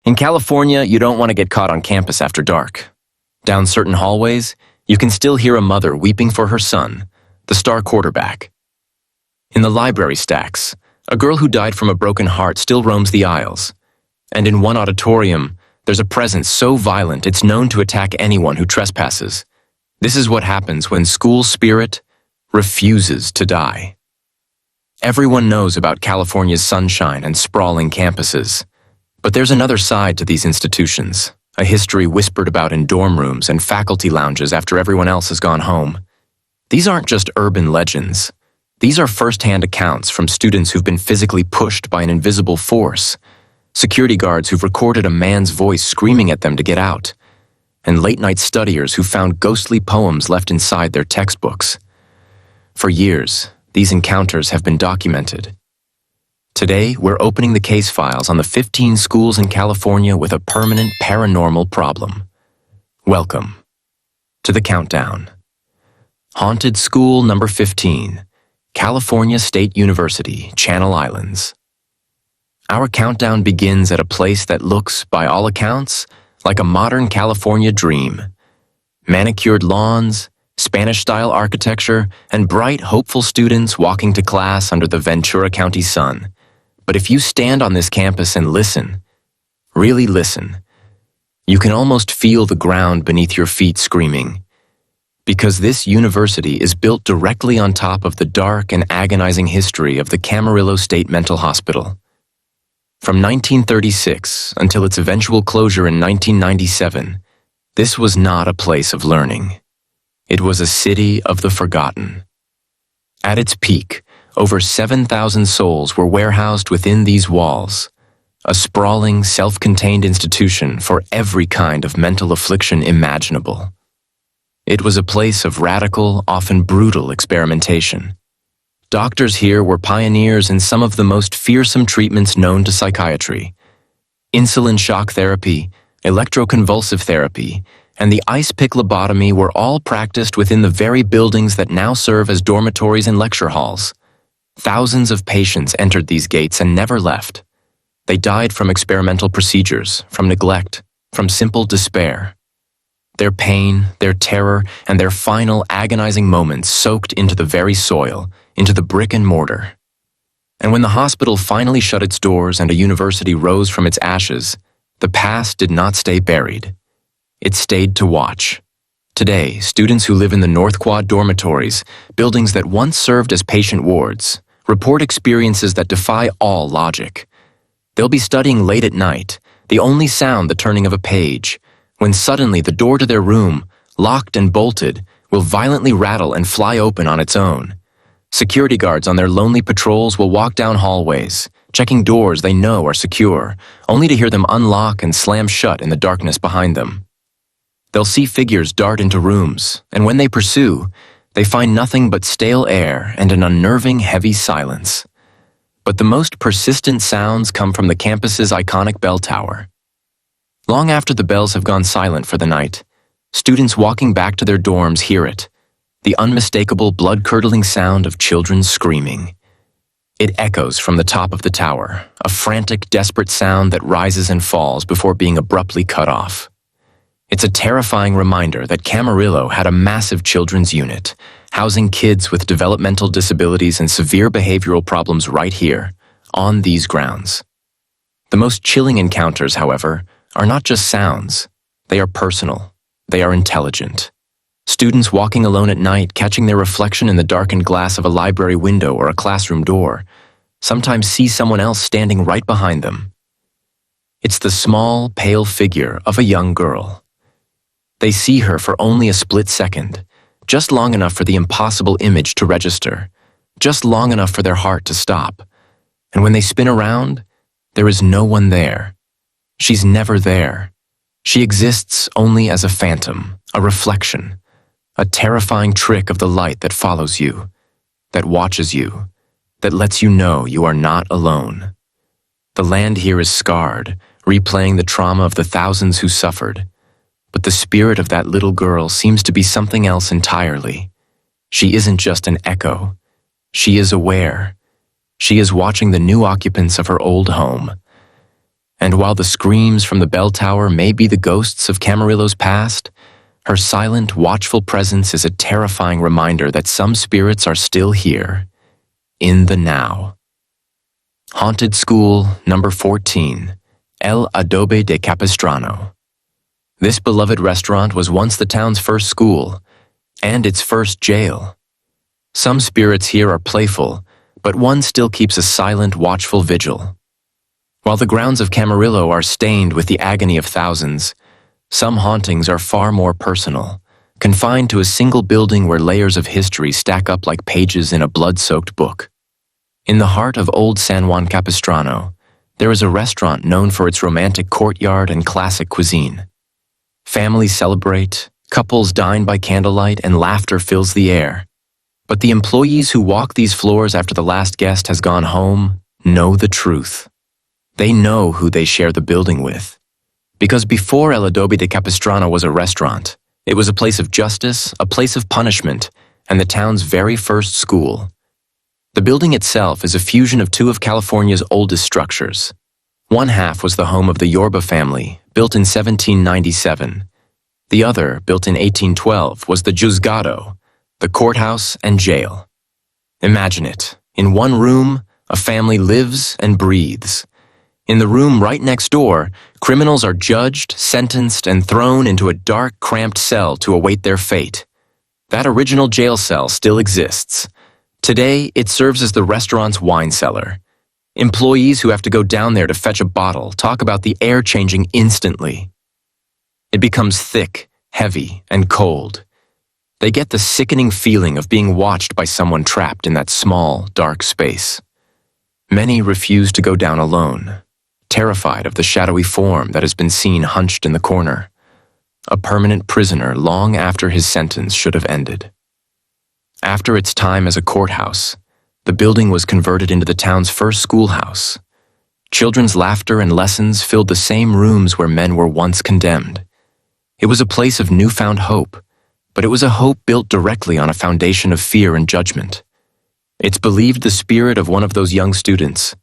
In California, you don't want to get caught on campus after dark. Down certain hallways, you can still hear a mother weeping for her son, the star quarterback. In the library stacks, a girl who died from a broken heart still roams the aisles. And in one auditorium, there's a presence so violent it's known to attack anyone who trespasses. This is what happens when school spirit refuses to die. Everyone knows about California's sunshine and sprawling campuses. But there's another side to these institutions, a history whispered about in dorm rooms and faculty lounges after everyone else has gone home. These aren't just urban legends. These are first-hand accounts from students who've been physically pushed by an invisible force, security guards who've recorded a man's voice screaming at them to get out, and late-night studiers who found ghostly poems left inside their textbooks. For years, these encounters have been documented. Today, we're opening the case files on the 15 schools in California with a permanent paranormal problem. Welcome to the countdown. Haunted School Number 15, California State University, Channel Islands. Our countdown begins at a place that looks, by all accounts, like a modern California dream. Manicured lawns, Spanish-style architecture, and bright, hopeful students walking to class under the Ventura County sun. But if you stand on this campus and listen, really listen, you can almost feel the ground beneath your feet screaming. Because this university is built directly on top of the dark and agonizing history of the Camarillo State Mental Hospital. From 1936 until its eventual closure in 1997, this was not a place of learning. It was a city of the forgotten. At its peak, over 7,000 souls were warehoused within these walls, a sprawling, self-contained institution for every kind of mental affliction imaginable. It was a place of radical, often brutal experimentation. Doctors here were pioneers in some of the most fearsome treatments known to psychiatry. Insulin shock therapy, electroconvulsive therapy, and the ice pick lobotomy were all practiced within the very buildings that now serve as dormitories and lecture halls. Thousands of patients entered these gates and never left. They died from experimental procedures, from neglect, from simple despair. Their pain, their terror, and their final agonizing moments soaked into the very soil, into the brick and mortar. And when the hospital finally shut its doors and a university rose from its ashes, the past did not stay buried. It stayed to watch. Today, students who live in the North Quad dormitories, buildings that once served as patient wards, report experiences that defy all logic. They'll be studying late at night, the only sound the turning of a page, when suddenly the door to their room, locked and bolted, will violently rattle and fly open on its own. Security guards on their lonely patrols will walk down hallways, checking doors they know are secure, only to hear them unlock and slam shut in the darkness behind them. They'll see figures dart into rooms, and when they pursue, they find nothing but stale air and an unnerving, heavy silence. But the most persistent sounds come from the campus's iconic bell tower. Long after the bells have gone silent for the night, students walking back to their dorms hear it, the unmistakable, blood-curdling sound of children screaming. It echoes from the top of the tower, a frantic, desperate sound that rises and falls before being abruptly cut off. It's a terrifying reminder that Camarillo had a massive children's unit, housing kids with developmental disabilities and severe behavioral problems right here, on these grounds. The most chilling encounters, however, are not just sounds. They are personal. They are intelligent. Students walking alone at night, catching their reflection in the darkened glass of a library window or a classroom door, sometimes see someone else standing right behind them. It's the small, pale figure of a young girl. They see her for only a split second, just long enough for the impossible image to register, just long enough for their heart to stop. And when they spin around, there is no one there. She's never there. She exists only as a phantom, a reflection, a terrifying trick of the light that follows you, that watches you, that lets you know you are not alone. The land here is scarred, replaying the trauma of the thousands who suffered. But the spirit of that little girl seems to be something else entirely. She isn't just an echo. She is aware. She is watching the new occupants of her old home. And while the screams from the bell tower may be the ghosts of Camarillo's past, her silent, watchful presence is a terrifying reminder that some spirits are still here, in the now. Haunted School number 14, El Adobe de Capistrano. This beloved restaurant was once the town's first school, and its first jail. Some spirits here are playful, but one still keeps a silent, watchful vigil. While the grounds of Camarillo are stained with the agony of thousands, some hauntings are far more personal, confined to a single building where layers of history stack up like pages in a blood-soaked book. In the heart of old San Juan Capistrano, there is a restaurant known for its romantic courtyard and classic cuisine. Families celebrate, couples dine by candlelight, and laughter fills the air. But the employees who walk these floors after the last guest has gone home know the truth. They know who they share the building with. Because before El Adobe de Capistrano was a restaurant, it was a place of justice, a place of punishment, and the town's very first school. The building itself is a fusion of two of California's oldest structures. One half was the home of the Yorba family, built in 1797. The other, built in 1812, was the Juzgado, the courthouse and jail. Imagine it. In one room, a family lives and breathes. In the room right next door, criminals are judged, sentenced, and thrown into a dark, cramped cell to await their fate. That original jail cell still exists. Today, it serves as the restaurant's wine cellar. Employees who have to go down there to fetch a bottle talk about the air changing instantly. It becomes thick, heavy, and cold. They get the sickening feeling of being watched by someone trapped in that small, dark space. Many refuse to go down alone, terrified of the shadowy form that has been seen hunched in the corner, a permanent prisoner long after his sentence should have ended. After its time as a courthouse, the building was converted into the town's first schoolhouse. Children's laughter and lessons filled the same rooms where men were once condemned. It was a place of newfound hope, but it was a hope built directly on a foundation of fear and judgment. It's believed the spirit of one of those young students,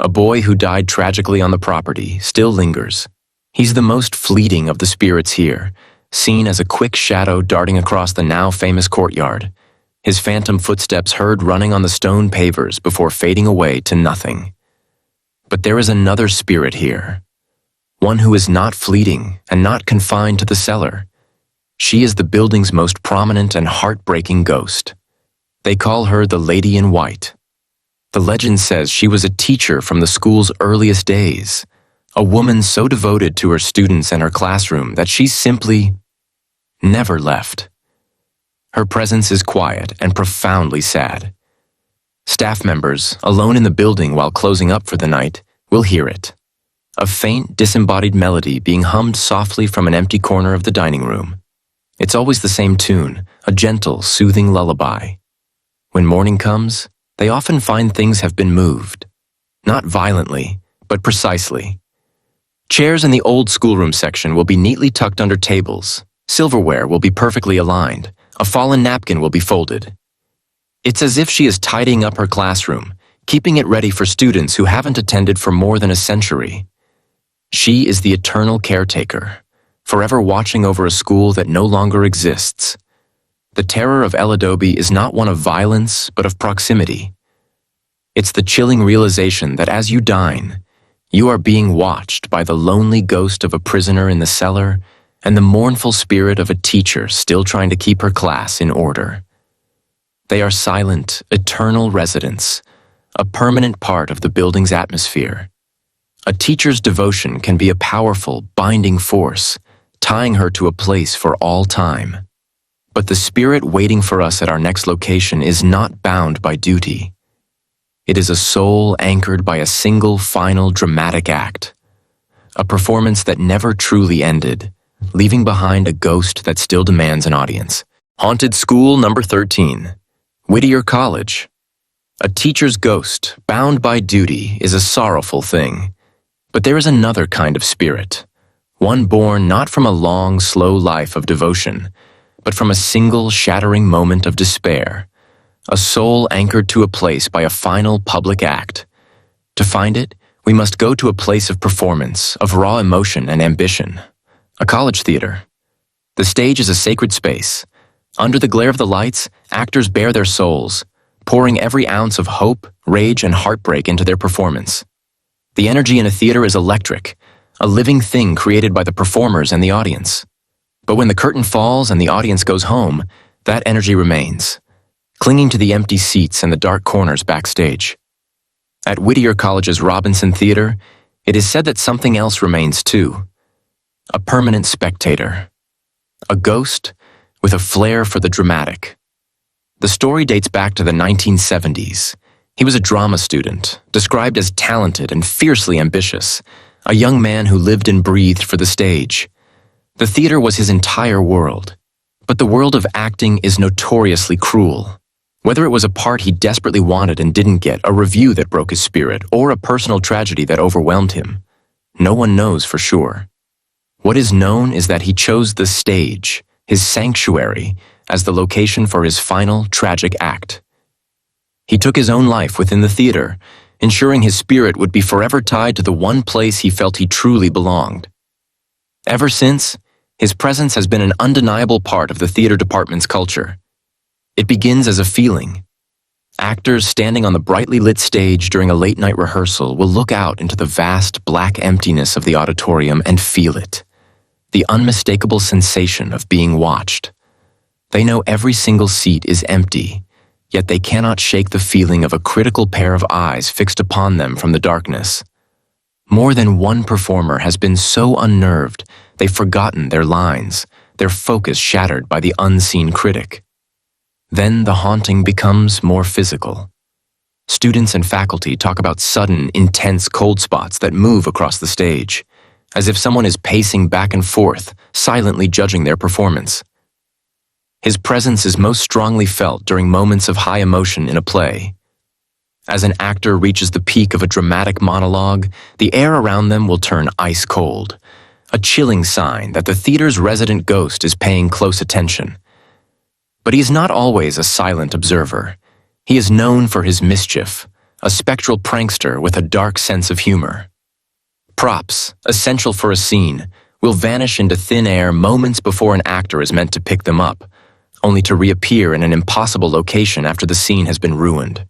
a boy who died tragically on the property, still lingers. He's the most fleeting of the spirits here, seen as a quick shadow darting across the now famous courtyard, his phantom footsteps heard running on the stone pavers before fading away to nothing. But there is another spirit here, one who is not fleeting and not confined to the cellar. She is the building's most prominent and heartbreaking ghost. They call her the Lady in White. The legend says she was a teacher from the school's earliest days, a woman so devoted to her students and her classroom that she simply never left. Her presence is quiet and profoundly sad. Staff members, alone in the building while closing up for the night, will hear it. A faint, disembodied melody being hummed softly from an empty corner of the dining room. It's always the same tune, a gentle, soothing lullaby. When morning comes, they often find things have been moved. Not violently, but precisely. Chairs in the old schoolroom section will be neatly tucked under tables. Silverware will be perfectly aligned. A fallen napkin will be folded. It's as if she is tidying up her classroom, keeping it ready for students who haven't attended for more than a century. She is the eternal caretaker, forever watching over a school that no longer exists. The terror of El Adobe is not one of violence, but of proximity. It's the chilling realization that as you dine, you are being watched by the lonely ghost of a prisoner in the cellar and the mournful spirit of a teacher still trying to keep her class in order. They are silent, eternal residents, a permanent part of the building's atmosphere. A teacher's devotion can be a powerful, binding force, tying her to a place for all time. But the spirit waiting for us at our next location is not bound by duty. It is a soul anchored by a single, final, dramatic act, a performance that never truly ended, leaving behind a ghost that still demands an audience. Haunted School number 13, Whittier College. A teacher's ghost, bound by duty, is a sorrowful thing. But there is another kind of spirit, one born not from a long, slow life of devotion, but from a single, shattering moment of despair, a soul anchored to a place by a final public act. To find it, we we must go to a place of performance, of raw emotion and ambition, a college theater. The stage is a sacred space. Under the glare of the lights, actors bare their souls, pouring every ounce of hope, rage, and heartbreak into their performance. The energy in a theater is electric, a living thing created by the performers and the audience. But when the curtain falls and the audience goes home, that energy remains, clinging to the empty seats and the dark corners backstage. At Whittier College's Robinson Theater, it is said that something else remains too. A permanent spectator. A ghost with a flair for the dramatic. The story dates back to the 1970s. He was a drama student, described as talented and fiercely ambitious, a young man who lived and breathed for the stage. The theater was his entire world. But the world of acting is notoriously cruel. Whether it was a part he desperately wanted and didn't get, a review that broke his spirit, or a personal tragedy that overwhelmed him, no one knows for sure. What is known is that he chose the stage, his sanctuary, as the location for his final tragic act. He took his own life within the theater, ensuring his spirit would be forever tied to the one place he felt he truly belonged. Ever since, his presence has been an undeniable part of the theater department's culture. It begins as a feeling. Actors standing on the brightly lit stage during a late-night rehearsal will look out into the vast black emptiness of the auditorium and feel it. The unmistakable sensation of being watched. They know every single seat is empty, yet they cannot shake the feeling of a critical pair of eyes fixed upon them from the darkness. More than one performer has been so unnerved they've forgotten their lines, their focus shattered by the unseen critic. Then the haunting becomes more physical. Students and faculty talk about sudden, intense cold spots that move across the stage, as if someone is pacing back and forth, silently judging their performance. His presence is most strongly felt during moments of high emotion in a play. As an actor reaches the peak of a dramatic monologue, the air around them will turn ice cold, a chilling sign that the theater's resident ghost is paying close attention. But he is not always a silent observer. He is known for his mischief, a spectral prankster with a dark sense of humor. Props, essential for a scene, will vanish into thin air moments before an actor is meant to pick them up, only to reappear in an impossible location after the scene has been ruined.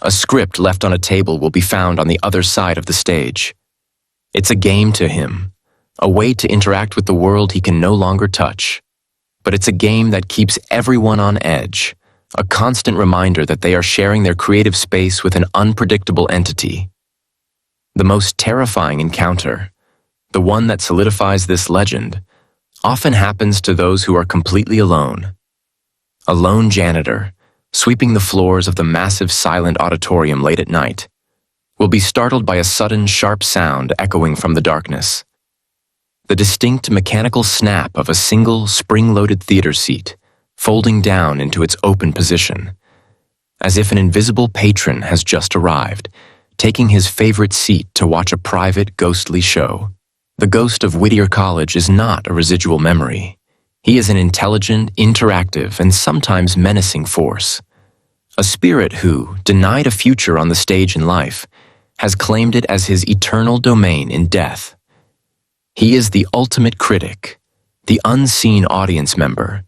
A script left on a table will be found on the other side of the stage. It's a game to him, a way to interact with the world he can no longer touch. But it's a game that keeps everyone on edge, a constant reminder that they are sharing their creative space with an unpredictable entity. The most terrifying encounter, the one that solidifies this legend, often happens to those who are completely alone. A lone janitor, sweeping the floors of the massive silent auditorium late at night, will be startled by a sudden sharp sound echoing from the darkness. The distinct mechanical snap of a single spring-loaded theater seat, folding down into its open position, as if an invisible patron has just arrived, taking his favorite seat to watch a private, ghostly show. The ghost of Whittier College is not a residual memory. He is an intelligent, interactive, and sometimes menacing force. A spirit who, denied a future on the stage in life, has claimed it as his eternal domain in death. He is the ultimate critic, the unseen audience member,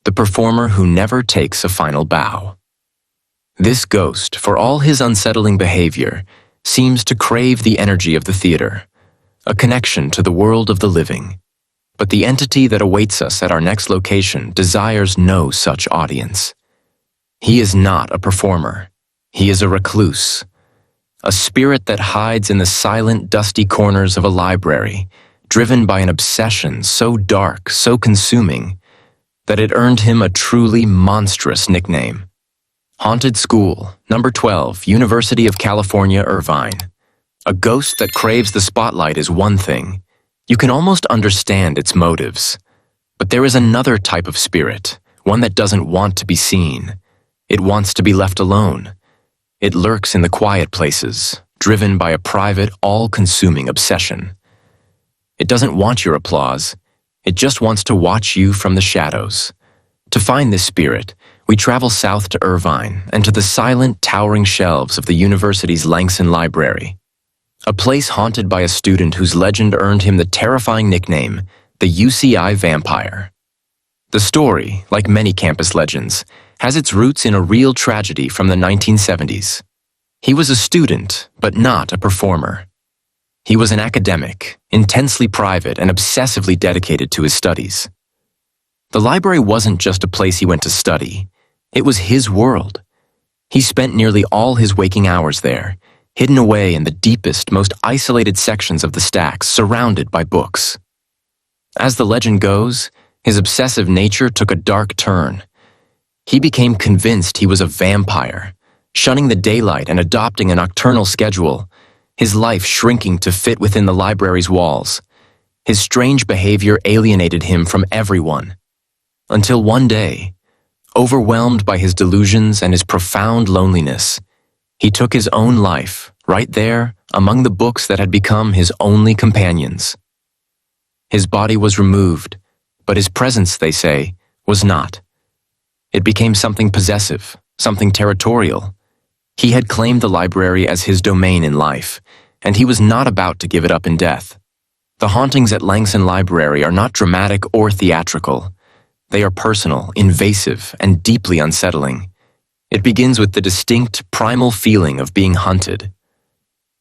the performer who never takes a final bow. This ghost, for all his unsettling behavior, seems to crave the energy of the theater, a connection to the world of the living. But the entity that awaits us at our next location desires no such audience. He is not a performer. He is a recluse, a spirit that hides in the silent, dusty corners of a library, driven by an obsession so dark, so consuming, that it earned him a truly monstrous nickname. Haunted School, number 12, University of California, Irvine. A ghost that craves the spotlight is one thing. You can almost understand its motives. But there is another type of spirit, one that doesn't want to be seen. It wants to be left alone. It lurks in the quiet places, driven by a private, all-consuming obsession. It doesn't want your applause. It just wants to watch you from the shadows. To find this spirit, we travel south to Irvine and to the silent, towering shelves of the university's Langston Library. a place haunted by a student whose legend earned him the terrifying nickname, the UCI Vampire. The story, like many campus legends, has its roots in a real tragedy from the 1970s. He was a student, but not a performer. He was an academic, intensely private and obsessively dedicated to his studies. The library wasn't just a place he went to study. It was his world. He spent nearly all his waking hours there, hidden away in the deepest, most isolated sections of the stacks, surrounded by books. As the legend goes, his obsessive nature took a dark turn. He became convinced he was a vampire, shunning the daylight and adopting a nocturnal schedule, his life shrinking to fit within the library's walls. His strange behavior alienated him from everyone. Until one day, overwhelmed by his delusions and his profound loneliness, he took his own life, right there among the books that had become his only companions. His body was removed, but his presence, they say, was not. It became something possessive, something territorial. He had claimed the library as his domain in life, and he was not about to give it up in death. The hauntings at Langson Library are not dramatic or theatrical. They are personal, invasive, and deeply unsettling. It begins with the distinct, primal feeling of being hunted.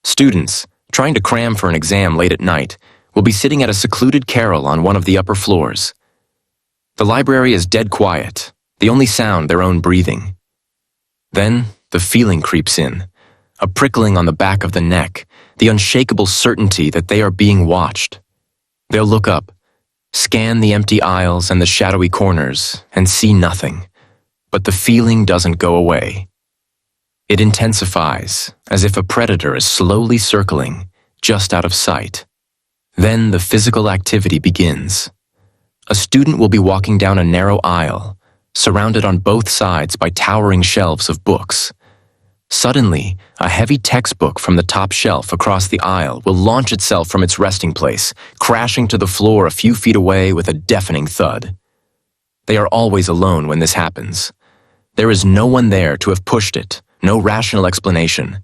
Students, trying to cram for an exam late at night, will be sitting at a secluded carrel on one of the upper floors. The library is dead quiet, the only sound their own breathing. Then, the feeling creeps in, a prickling on the back of the neck, the unshakable certainty that they are being watched. They'll look up, scan the empty aisles and the shadowy corners, and see nothing. But the feeling doesn't go away. It intensifies, as if a predator is slowly circling, just out of sight. Then the physical activity begins. A student will be walking down a narrow aisle, surrounded on both sides by towering shelves of books. Suddenly, a heavy textbook from the top shelf across the aisle will launch itself from its resting place, crashing to the floor a few feet away with a deafening thud. They are always alone when this happens. There is no one there to have pushed it, no rational explanation.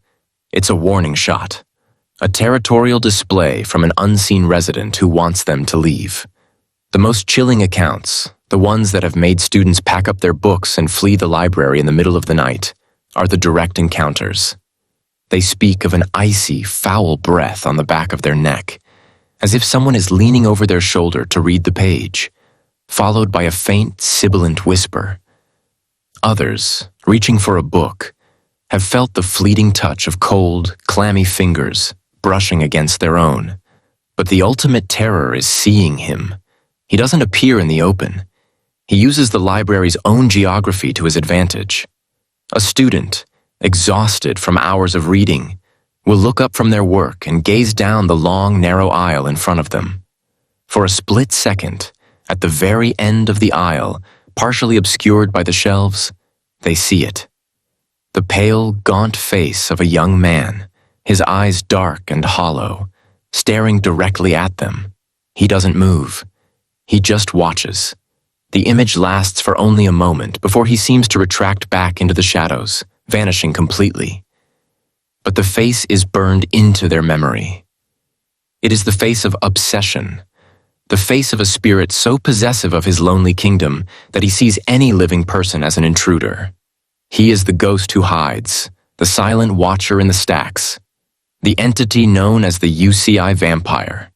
It's a warning shot, a territorial display from an unseen resident who wants them to leave. The most chilling accounts, the ones that have made students pack up their books and flee the library in the middle of the night, are the direct encounters. They speak of an icy, foul breath on the back of their neck, as if someone is leaning over their shoulder to read the page, followed by a faint, sibilant whisper. Others, reaching for a book, have felt the fleeting touch of cold, clammy fingers brushing against their own. But the ultimate terror is seeing him. He doesn't appear in the open. He uses the library's own geography to his advantage. A student, exhausted from hours of reading, will look up from their work and gaze down the long, narrow aisle in front of them. For a split second, at the very end of the aisle, partially obscured by the shelves, they see it. The pale, gaunt face of a young man, his eyes dark and hollow, staring directly at them. He doesn't move. He just watches. The image lasts for only a moment before he seems to retract back into the shadows, vanishing completely. But the face is burned into their memory. It is the face of obsession, the face of a spirit so possessive of his lonely kingdom that he sees any living person as an intruder. He is the ghost who hides, the silent watcher in the stacks, the entity known as the UCI Vampire.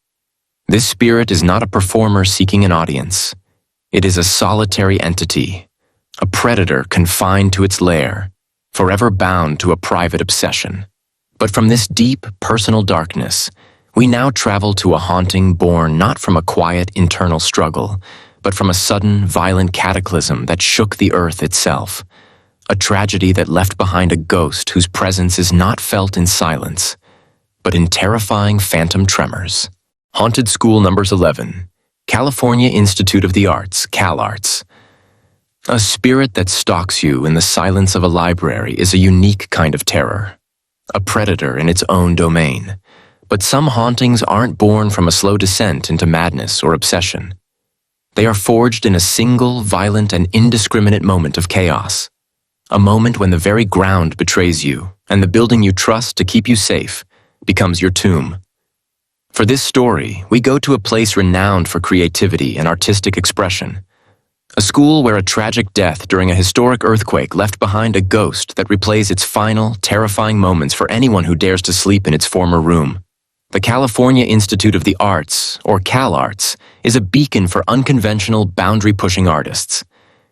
This spirit is not a performer seeking an audience. It is a solitary entity, a predator confined to its lair, forever bound to a private obsession. But from this deep, personal darkness, we now travel to a haunting born not from a quiet internal struggle, but from a sudden, violent cataclysm that shook the earth itself, a tragedy that left behind a ghost whose presence is not felt in silence, but in terrifying phantom tremors. Haunted School Numbers 11, California Institute of the Arts, CalArts. A spirit that stalks you in the silence of a library is a unique kind of terror, a predator in its own domain. But some hauntings aren't born from a slow descent into madness or obsession. They are forged in a single, violent, and indiscriminate moment of chaos. A moment when the very ground betrays you, and the building you trust to keep you safe becomes your tomb. For this story, we go to a place renowned for creativity and artistic expression. A school where a tragic death during a historic earthquake left behind a ghost that replays its final, terrifying moments for anyone who dares to sleep in its former room. The California Institute of the Arts, or CalArts, is a beacon for unconventional, boundary-pushing artists.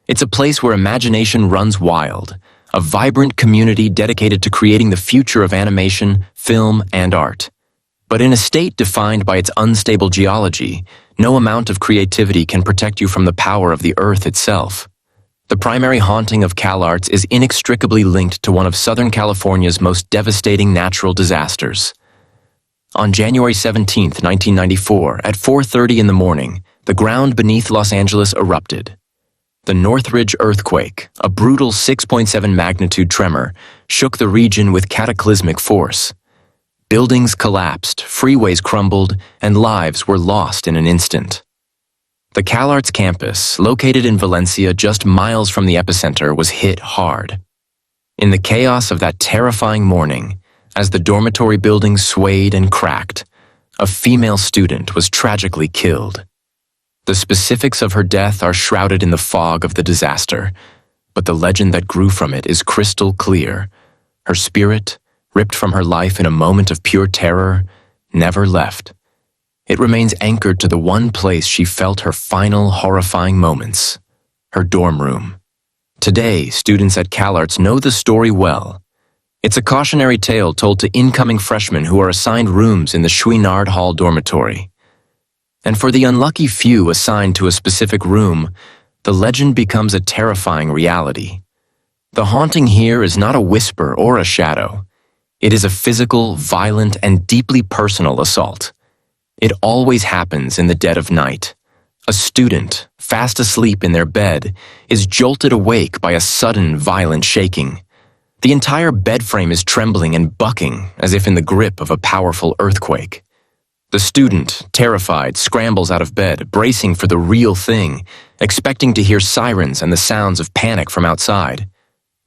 It's a place where imagination runs wild, a vibrant community dedicated to creating the future of animation, film, and art. But in a state defined by its unstable geology, no amount of creativity can protect you from the power of the earth itself. The primary haunting of CalArts is inextricably linked to one of Southern California's most devastating natural disasters. On January 17, 1994, at 4:30 in the morning, the ground beneath Los Angeles erupted. The Northridge earthquake, a brutal 6.7 magnitude tremor, shook the region with cataclysmic force. Buildings collapsed, freeways crumbled, and lives were lost in an instant. The CalArts campus, located in Valencia just miles from the epicenter, was hit hard. In the chaos of that terrifying morning, as the dormitory building swayed and cracked, a female student was tragically killed. The specifics of her death are shrouded in the fog of the disaster, but the legend that grew from it is crystal clear. Her spirit, ripped from her life in a moment of pure terror, never left. It remains anchored to the one place she felt her final horrifying moments, her dorm room. Today, students at CalArts know the story well. It's a cautionary tale told to incoming freshmen who are assigned rooms in the Chouinard Hall dormitory. And for the unlucky few assigned to a specific room, the legend becomes a terrifying reality. The haunting here is not a whisper or a shadow. It is a physical, violent, and deeply personal assault. It always happens in the dead of night. A student, fast asleep in their bed, is jolted awake by a sudden, violent shaking. The entire bed frame is trembling and bucking as if in the grip of a powerful earthquake. The student, terrified, scrambles out of bed, bracing for the real thing, expecting to hear sirens and the sounds of panic from outside.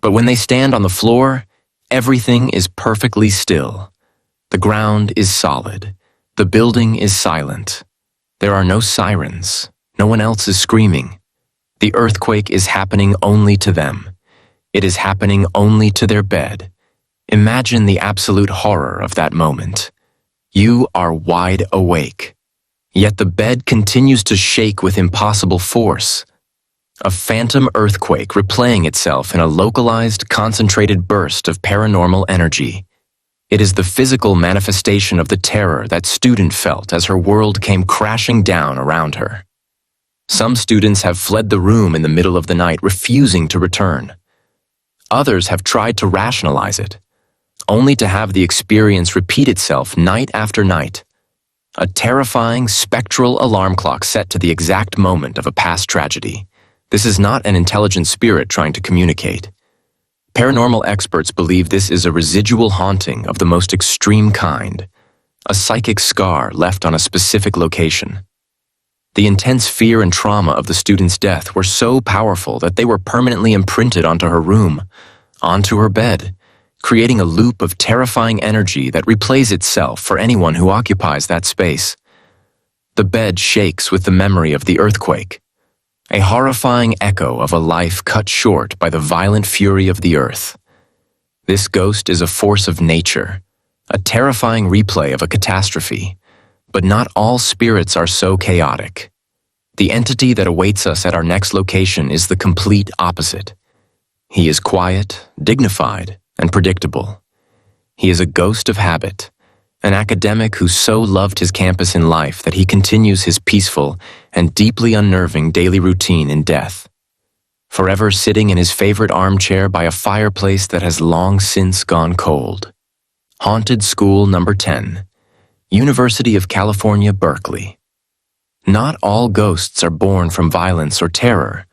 But when they stand on the floor, everything is perfectly still. The ground is solid. The building is silent. There are no sirens. No one else is screaming. The earthquake is happening only to them. It is happening only to their bed. Imagine the absolute horror of that moment. You are wide awake. Yet the bed continues to shake with impossible force. A phantom earthquake replaying itself in a localized, concentrated burst of paranormal energy. It is the physical manifestation of the terror that student felt as her world came crashing down around her. Some students have fled the room in the middle of the night, refusing to return. Others have tried to rationalize it, only to have the experience repeat itself night after night. A terrifying, spectral alarm clock set to the exact moment of a past tragedy. This is not an intelligent spirit trying to communicate. Paranormal experts believe this is a residual haunting of the most extreme kind, a psychic scar left on a specific location. The intense fear and trauma of the student's death were so powerful that they were permanently imprinted onto her room, onto her bed, creating a loop of terrifying energy that replays itself for anyone who occupies that space. The bed shakes with the memory of the earthquake, a horrifying echo of a life cut short by the violent fury of the earth. This ghost is a force of nature, a terrifying replay of a catastrophe, but not all spirits are so chaotic. The entity that awaits us at our next location is the complete opposite. He is quiet, dignified, and predictable. He is a ghost of habit, an academic who so loved his campus in life that he continues his peaceful and deeply unnerving daily routine in death, forever sitting in his favorite armchair by a fireplace that has long since gone cold. Haunted School Number 10, University of California, Berkeley. Not all ghosts are born from violence or terror.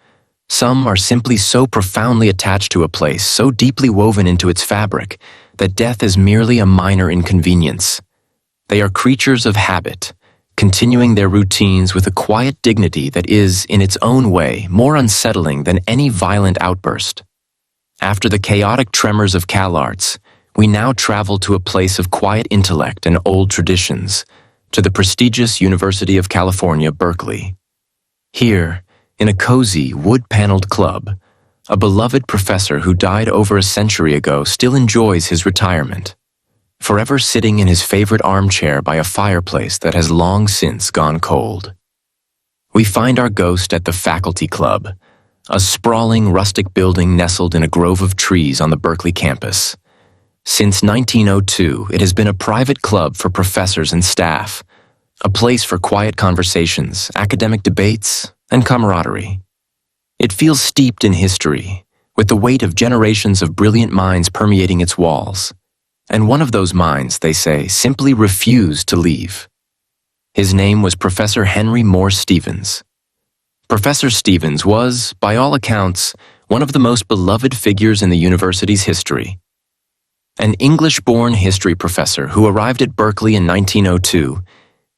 Some are simply so profoundly attached to a place, so deeply woven into its fabric, that death is merely a minor inconvenience. They are creatures of habit, continuing their routines with a quiet dignity that is, in its own way, more unsettling than any violent outburst. After the chaotic tremors of CalArts, we now travel to a place of quiet intellect and old traditions, to the prestigious University of California, Berkeley. Here, in a cozy, wood-paneled club, a beloved professor who died over a century ago still enjoys his retirement, forever sitting in his favorite armchair by a fireplace that has long since gone cold. We find our ghost at the Faculty Club, a sprawling, rustic building nestled in a grove of trees on the Berkeley campus. Since 1902, it has been a private club for professors and staff, a place for quiet conversations, academic debates, and camaraderie. It feels steeped in history, with the weight of generations of brilliant minds permeating its walls. And one of those minds, they say, simply refused to leave. His name was Professor Henry Morse Stevens. Professor Stevens was, by all accounts, one of the most beloved figures in the university's history. An English-born history professor who arrived at Berkeley in 1902,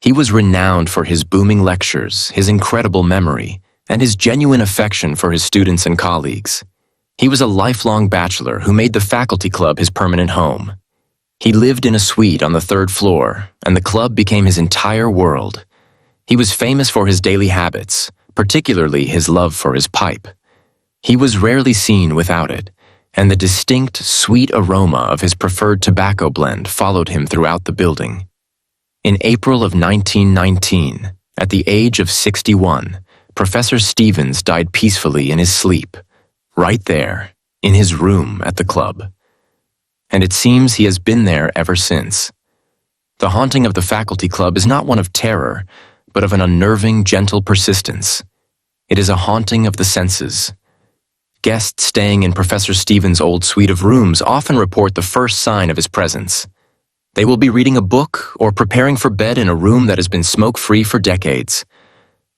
he was renowned for his booming lectures, his incredible memory, and his genuine affection for his students and colleagues. He was a lifelong bachelor who made the faculty club his permanent home. He lived in a suite on the 3rd floor, and the club became his entire world. He was famous for his daily habits, particularly his love for his pipe. He was rarely seen without it, and the distinct, sweet aroma of his preferred tobacco blend followed him throughout the building. In April of 1919, at the age of 61, Professor Stevens died peacefully in his sleep, right there, in his room at the club. And it seems he has been there ever since. The haunting of the faculty club is not one of terror, but of an unnerving, gentle persistence. It is a haunting of the senses. Guests staying in Professor Stevens' old suite of rooms often report the first sign of his presence. They will be reading a book or preparing for bed in a room that has been smoke-free for decades,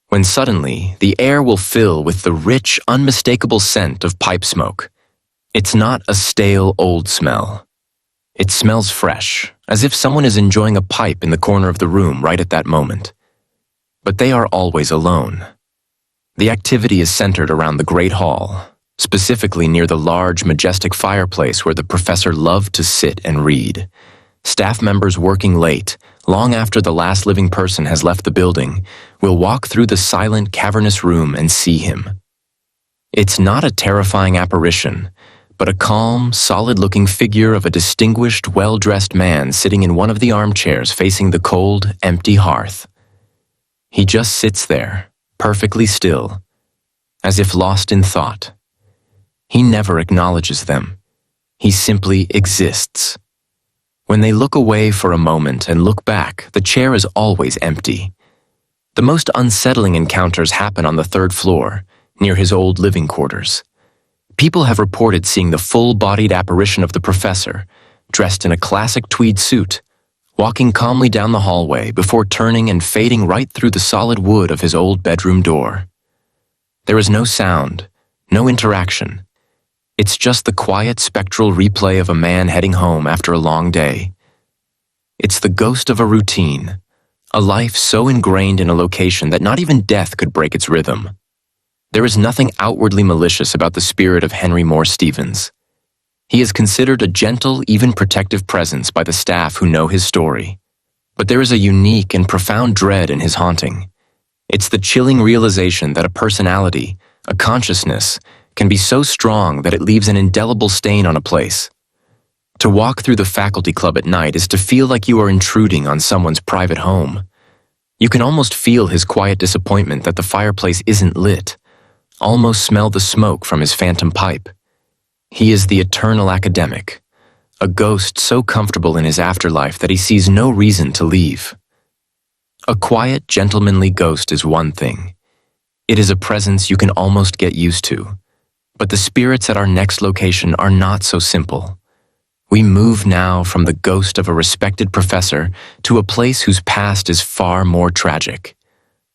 when suddenly the air will fill with the rich, unmistakable scent of pipe smoke. It's not a stale, old smell. It smells fresh, as if someone is enjoying a pipe in the corner of the room right at that moment. But they are always alone. The activity is centered around the Great Hall, specifically near the large, majestic fireplace where the professor loved to sit and read. Staff members working late, long after the last living person has left the building, will walk through the silent, cavernous room and see him. It's not a terrifying apparition, but a calm, solid-looking figure of a distinguished, well-dressed man sitting in one of the armchairs facing the cold, empty hearth. He just sits there, perfectly still, as if lost in thought. He never acknowledges them. He simply exists. When they look away for a moment and look back, the chair is always empty. The most unsettling encounters happen on the 3rd floor, near his old living quarters. People have reported seeing the full-bodied apparition of the professor, dressed in a classic tweed suit, walking calmly down the hallway before turning and fading right through the solid wood of his old bedroom door. There is no sound, no interaction. It's just the quiet, spectral replay of a man heading home after a long day. It's the ghost of a routine, a life so ingrained in a location that not even death could break its rhythm. There is nothing outwardly malicious about the spirit of Henry Morse Stevens. He is considered a gentle, even protective presence by the staff who know his story. But there is a unique and profound dread in his haunting. It's the chilling realization that a personality, a consciousness, can be so strong that it leaves an indelible stain on a place. To walk through the faculty club at night is to feel like you are intruding on someone's private home. You can almost feel his quiet disappointment that the fireplace isn't lit, almost smell the smoke from his phantom pipe. He is the eternal academic, a ghost so comfortable in his afterlife that he sees no reason to leave. A quiet, gentlemanly ghost is one thing. It is a presence you can almost get used to. But the spirits at our next location are not so simple. We move now from the ghost of a respected professor to a place whose past is far more tragic.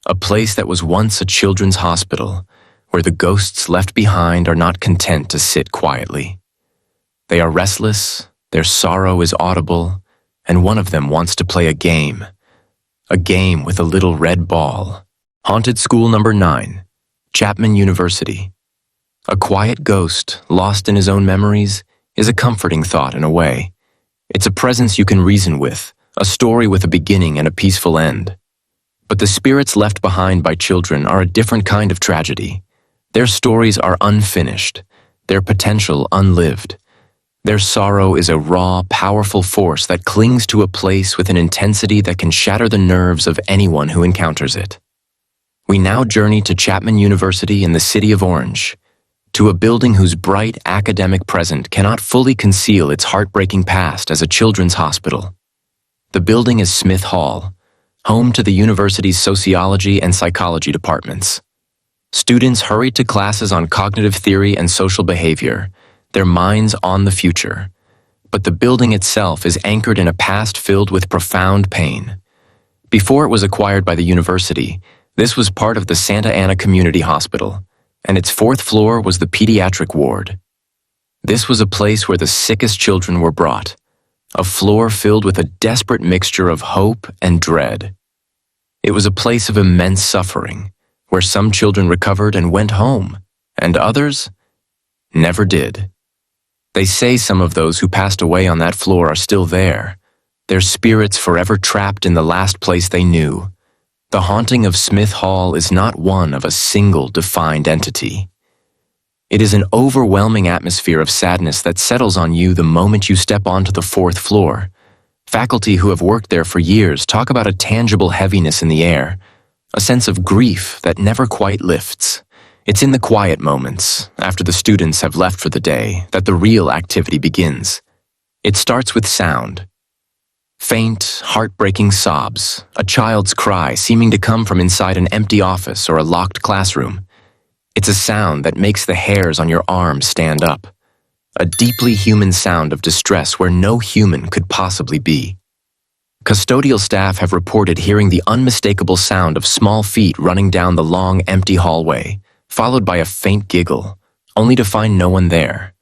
A place that was once a children's hospital, where the ghosts left behind are not content to sit quietly. They are restless, their sorrow is audible, and one of them wants to play a game with a little red ball. Haunted School Number 9, Chapman University. A quiet ghost, lost in his own memories, is a comforting thought in a way. It's a presence you can reason with, a story with a beginning and a peaceful end. But the spirits left behind by children are a different kind of tragedy. Their stories are unfinished, their potential unlived. Their sorrow is a raw, powerful force that clings to a place with an intensity that can shatter the nerves of anyone who encounters it. We now journey to Chapman University in the city of Orange, to a building whose bright academic present cannot fully conceal its heartbreaking past as a children's hospital. The building is Smith Hall, home to the university's sociology and psychology departments. Students hurry to classes on cognitive theory and social behavior, their minds on the future. But the building itself is anchored in a past filled with profound pain. Before it was acquired by the university, this was part of the Santa Ana Community Hospital, and its fourth floor was the pediatric ward. This was a place where the sickest children were brought, a floor filled with a desperate mixture of hope and dread. It was a place of immense suffering, where some children recovered and went home, and others never did. They say some of those who passed away on that floor are still there, their spirits forever trapped in the last place they knew. The haunting of Smith Hall is not one of a single defined entity. It is an overwhelming atmosphere of sadness that settles on you the moment you step onto the fourth floor. Faculty who have worked there for years talk about a tangible heaviness in the air, a sense of grief that never quite lifts. It's in the quiet moments, after the students have left for the day, that the real activity begins. It starts with sound. Faint, heartbreaking sobs, a child's cry seeming to come from inside an empty office or a locked classroom. It's a sound that makes the hairs on your arms stand up. A deeply human sound of distress where no human could possibly be. Custodial staff have reported hearing the unmistakable sound of small feet running down the long, empty hallway, followed by a faint giggle, only to find no one there.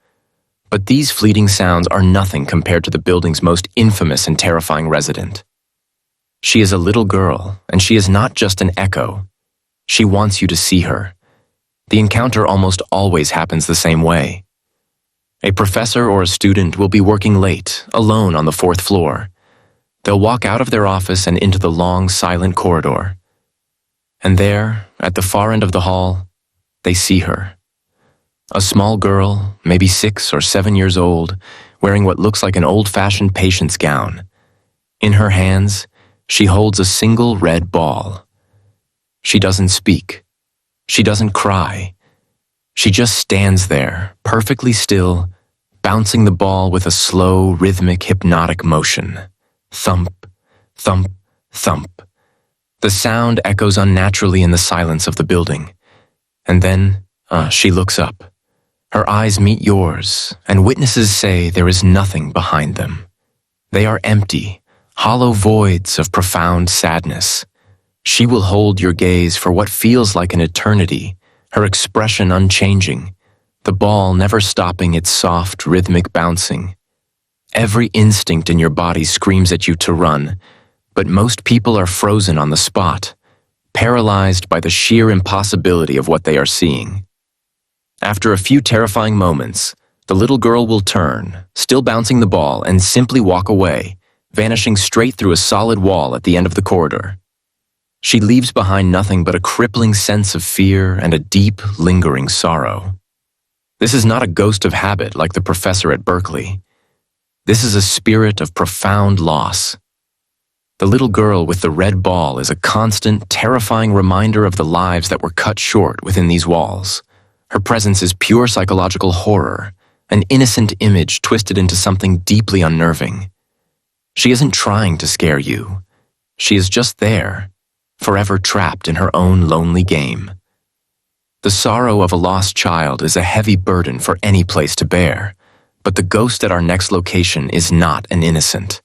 But these fleeting sounds are nothing compared to the building's most infamous and terrifying resident. She is a little girl, and she is not just an echo. She wants you to see her. The encounter almost always happens the same way. A professor or a student will be working late, alone on the fourth floor. They'll walk out of their office and into the long, silent corridor. And there, at the far end of the hall, they see her. A small girl, maybe 6 or 7 years old, wearing what looks like an old-fashioned patient's gown. In her hands, she holds a single red ball. She doesn't speak. She doesn't cry. She just stands there, perfectly still, bouncing the ball with a slow, rhythmic, hypnotic motion. Thump, thump, thump. The sound echoes unnaturally in the silence of the building. And then, she looks up. Her eyes meet yours, and witnesses say there is nothing behind them. They are empty, hollow voids of profound sadness. She will hold your gaze for what feels like an eternity, her expression unchanging, the ball never stopping its soft, rhythmic bouncing. Every instinct in your body screams at you to run, but most people are frozen on the spot, paralyzed by the sheer impossibility of what they are seeing. After a few terrifying moments, the little girl will turn, still bouncing the ball, and simply walk away, vanishing straight through a solid wall at the end of the corridor. She leaves behind nothing but a crippling sense of fear and a deep, lingering sorrow. This is not a ghost of habit like the professor at Berkeley. This is a spirit of profound loss. The little girl with the red ball is a constant, terrifying reminder of the lives that were cut short within these walls. Her presence is pure psychological horror, an innocent image twisted into something deeply unnerving. She isn't trying to scare you. She is just there, forever trapped in her own lonely game. The sorrow of a lost child is a heavy burden for any place to bear, but the ghost at our next location is not an innocent.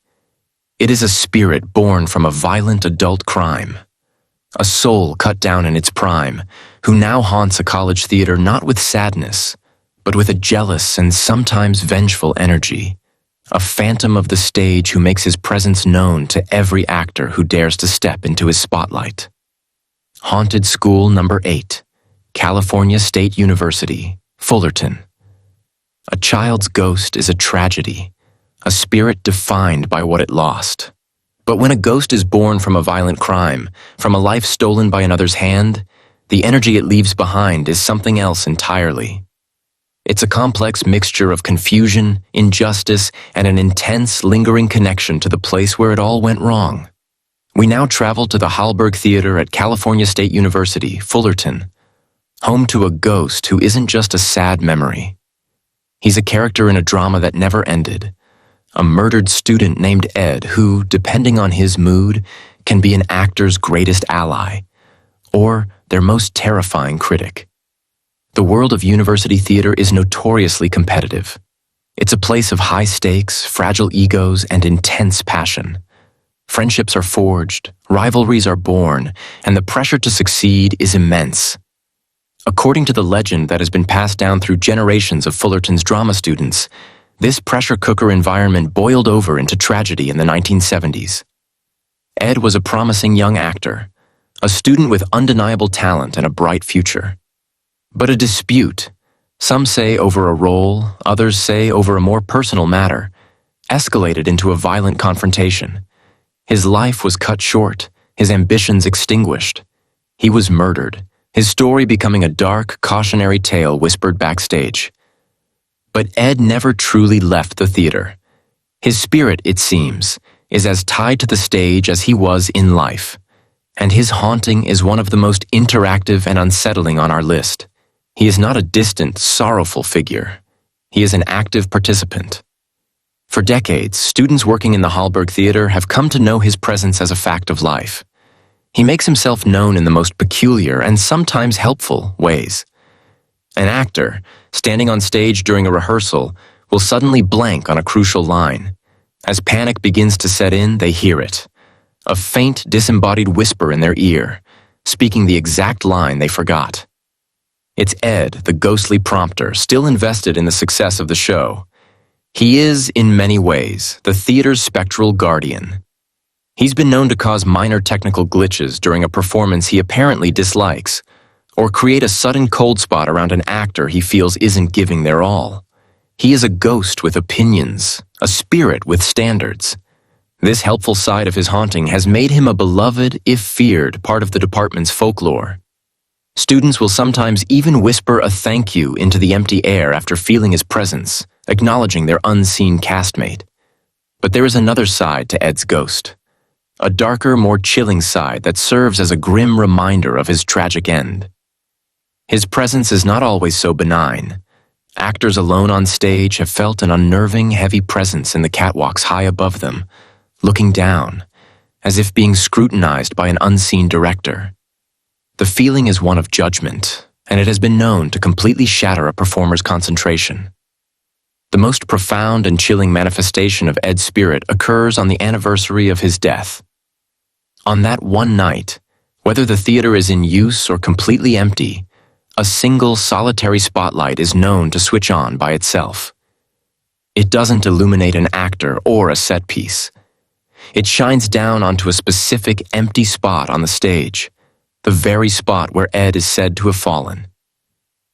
It is a spirit born from a violent adult crime, a soul cut down in its prime, who now haunts a college theater not with sadness, but with a jealous and sometimes vengeful energy, a phantom of the stage who makes his presence known to every actor who dares to step into his spotlight. Haunted School Number 8, California State University, Fullerton. A child's ghost is a tragedy, a spirit defined by what it lost. But when a ghost is born from a violent crime, from a life stolen by another's hand, the energy it leaves behind is something else entirely. It's a complex mixture of confusion, injustice, and an intense, lingering connection to the place where it all went wrong. We now travel to the Hallberg Theater at California State University, Fullerton, home to a ghost who isn't just a sad memory. He's a character in a drama that never ended, a murdered student named Ed who, depending on his mood, can be an actor's greatest ally, or their most terrifying critic. The world of university theater is notoriously competitive. It's a place of high stakes, fragile egos, and intense passion. Friendships are forged, rivalries are born, and the pressure to succeed is immense. According to the legend that has been passed down through generations of Fullerton's drama students, this pressure cooker environment boiled over into tragedy in the 1970s. Ed was a promising young actor, a student with undeniable talent and a bright future. But a dispute, some say over a role, others say over a more personal matter, escalated into a violent confrontation. His life was cut short, his ambitions extinguished. He was murdered, his story becoming a dark, cautionary tale whispered backstage. But Ed never truly left the theater. His spirit, it seems, is as tied to the stage as he was in life, and his haunting is one of the most interactive and unsettling on our list. He is not a distant, sorrowful figure. He is an active participant. For decades, students working in the Hallberg Theater have come to know his presence as a fact of life. He makes himself known in the most peculiar and sometimes helpful ways. An actor, standing on stage during a rehearsal, will suddenly blank on a crucial line. As panic begins to set in, they hear it. A faint, disembodied whisper in their ear, speaking the exact line they forgot. It's Ed, the ghostly prompter, still invested in the success of the show. He is, in many ways, the theater's spectral guardian. He's been known to cause minor technical glitches during a performance he apparently dislikes, or create a sudden cold spot around an actor he feels isn't giving their all. He is a ghost with opinions, a spirit with standards. This helpful side of his haunting has made him a beloved, if feared, part of the department's folklore. Students will sometimes even whisper a thank you into the empty air after feeling his presence, acknowledging their unseen castmate. But there is another side to Ed's ghost, a darker, more chilling side that serves as a grim reminder of his tragic end. His presence is not always so benign. Actors alone on stage have felt an unnerving, heavy presence in the catwalks high above them, looking down, as if being scrutinized by an unseen director. The feeling is one of judgment, and it has been known to completely shatter a performer's concentration. The most profound and chilling manifestation of Ed's spirit occurs on the anniversary of his death. On that one night, whether the theater is in use or completely empty, a single solitary spotlight is known to switch on by itself. It doesn't illuminate an actor or a set piece. It shines down onto a specific empty spot on the stage, the very spot where Ed is said to have fallen.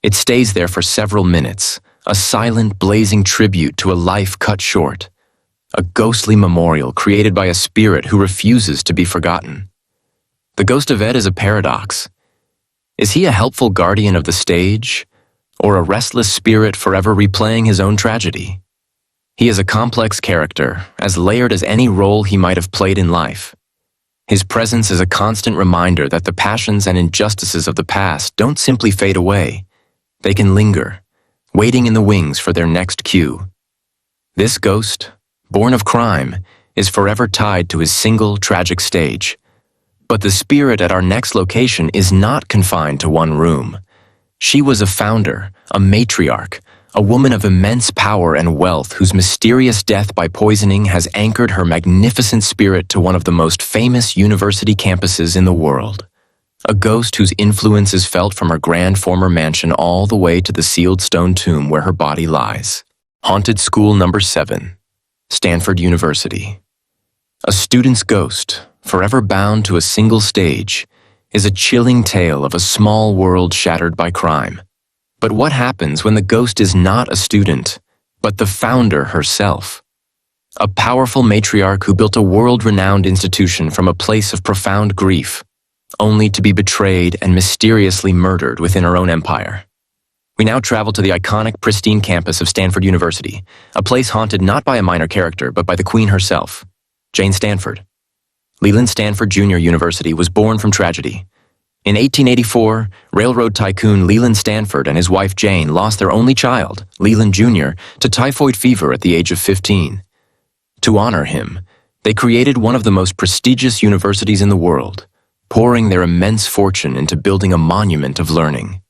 It stays there for several minutes, a silent, blazing tribute to a life cut short, a ghostly memorial created by a spirit who refuses to be forgotten. The ghost of Ed is a paradox. Is he a helpful guardian of the stage, or a restless spirit forever replaying his own tragedy? He is a complex character, as layered as any role he might have played in life. His presence is a constant reminder that the passions and injustices of the past don't simply fade away. They can linger, waiting in the wings for their next cue. This ghost, born of crime, is forever tied to his single tragic stage. But the spirit at our next location is not confined to one room. She was a founder, a matriarch, a woman of immense power and wealth whose mysterious death by poisoning has anchored her magnificent spirit to one of the most famous university campuses in the world. A ghost whose influence is felt from her grand former mansion all the way to the sealed stone tomb where her body lies. Haunted School Number 7, Stanford University. A student's ghost, forever bound to a single stage, is a chilling tale of a small world shattered by crime. But what happens when the ghost is not a student, but the founder herself? A powerful matriarch who built a world-renowned institution from a place of profound grief, only to be betrayed and mysteriously murdered within her own empire. We now travel to the iconic, pristine campus of Stanford University, a place haunted not by a minor character, but by the Queen herself, Jane Stanford. Leland Stanford Jr. University was born from tragedy. In 1884, railroad tycoon Leland Stanford and his wife Jane lost their only child, Leland Jr., to typhoid fever at the age of 15. To honor him, they created one of the most prestigious universities in the world, pouring their immense fortune into building a monument of learning.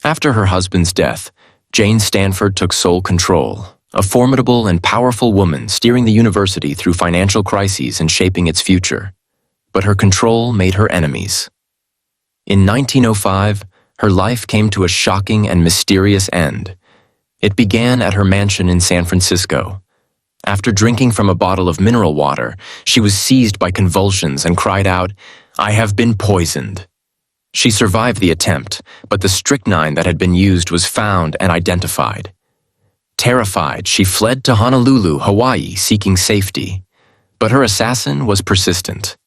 After her husband's death, Jane Stanford took sole control, a formidable and powerful woman steering the university through financial crises and shaping its future. But her control made her enemies. In 1905, her life came to a shocking and mysterious end. It began at her mansion in San Francisco. After drinking from a bottle of mineral water, she was seized by convulsions and cried out, "I have been poisoned." She survived the attempt, but the strychnine that had been used was found and identified. Terrified, she fled to Honolulu, Hawaii, seeking safety. But her assassin was persistent.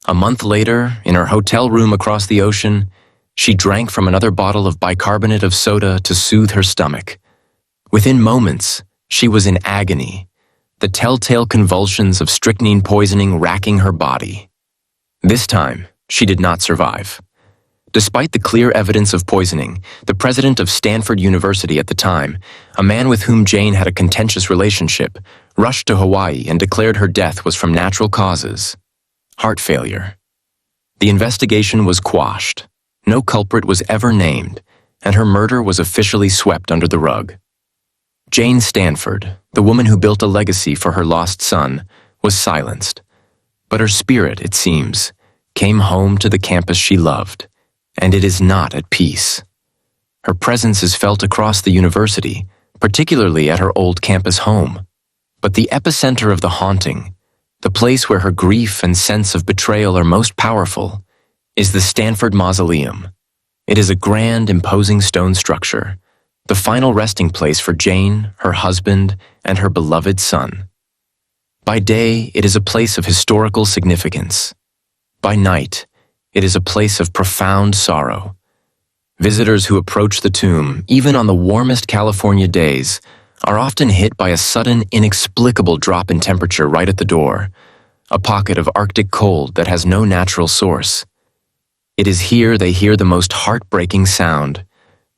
A month later, in her hotel room across the ocean, she drank from another bottle of bicarbonate of soda to soothe her stomach. Within moments, she was in agony, the telltale convulsions of strychnine poisoning racking her body. This time, she did not survive. Despite the clear evidence of poisoning, the president of Stanford University at the time, a man with whom Jane had a contentious relationship, rushed to Hawaii and declared her death was from natural causes. Heart failure. The investigation was quashed. No culprit was ever named, and her murder was officially swept under the rug. Jane Stanford, the woman who built a legacy for her lost son, was silenced. But her spirit, it seems, came home to the campus she loved, and it is not at peace. Her presence is felt across the university, particularly at her old campus home. But the epicenter of the haunting, the place where her grief and sense of betrayal are most powerful, is the Stanford Mausoleum. It is a grand, imposing stone structure, the final resting place for Jane, her husband, and her beloved son. By day, it is a place of historical significance. By night, it is a place of profound sorrow. Visitors who approach the tomb, even on the warmest California days, are often hit by a sudden, inexplicable drop in temperature right at the door, a pocket of Arctic cold that has no natural source. It is here they hear the most heartbreaking sound,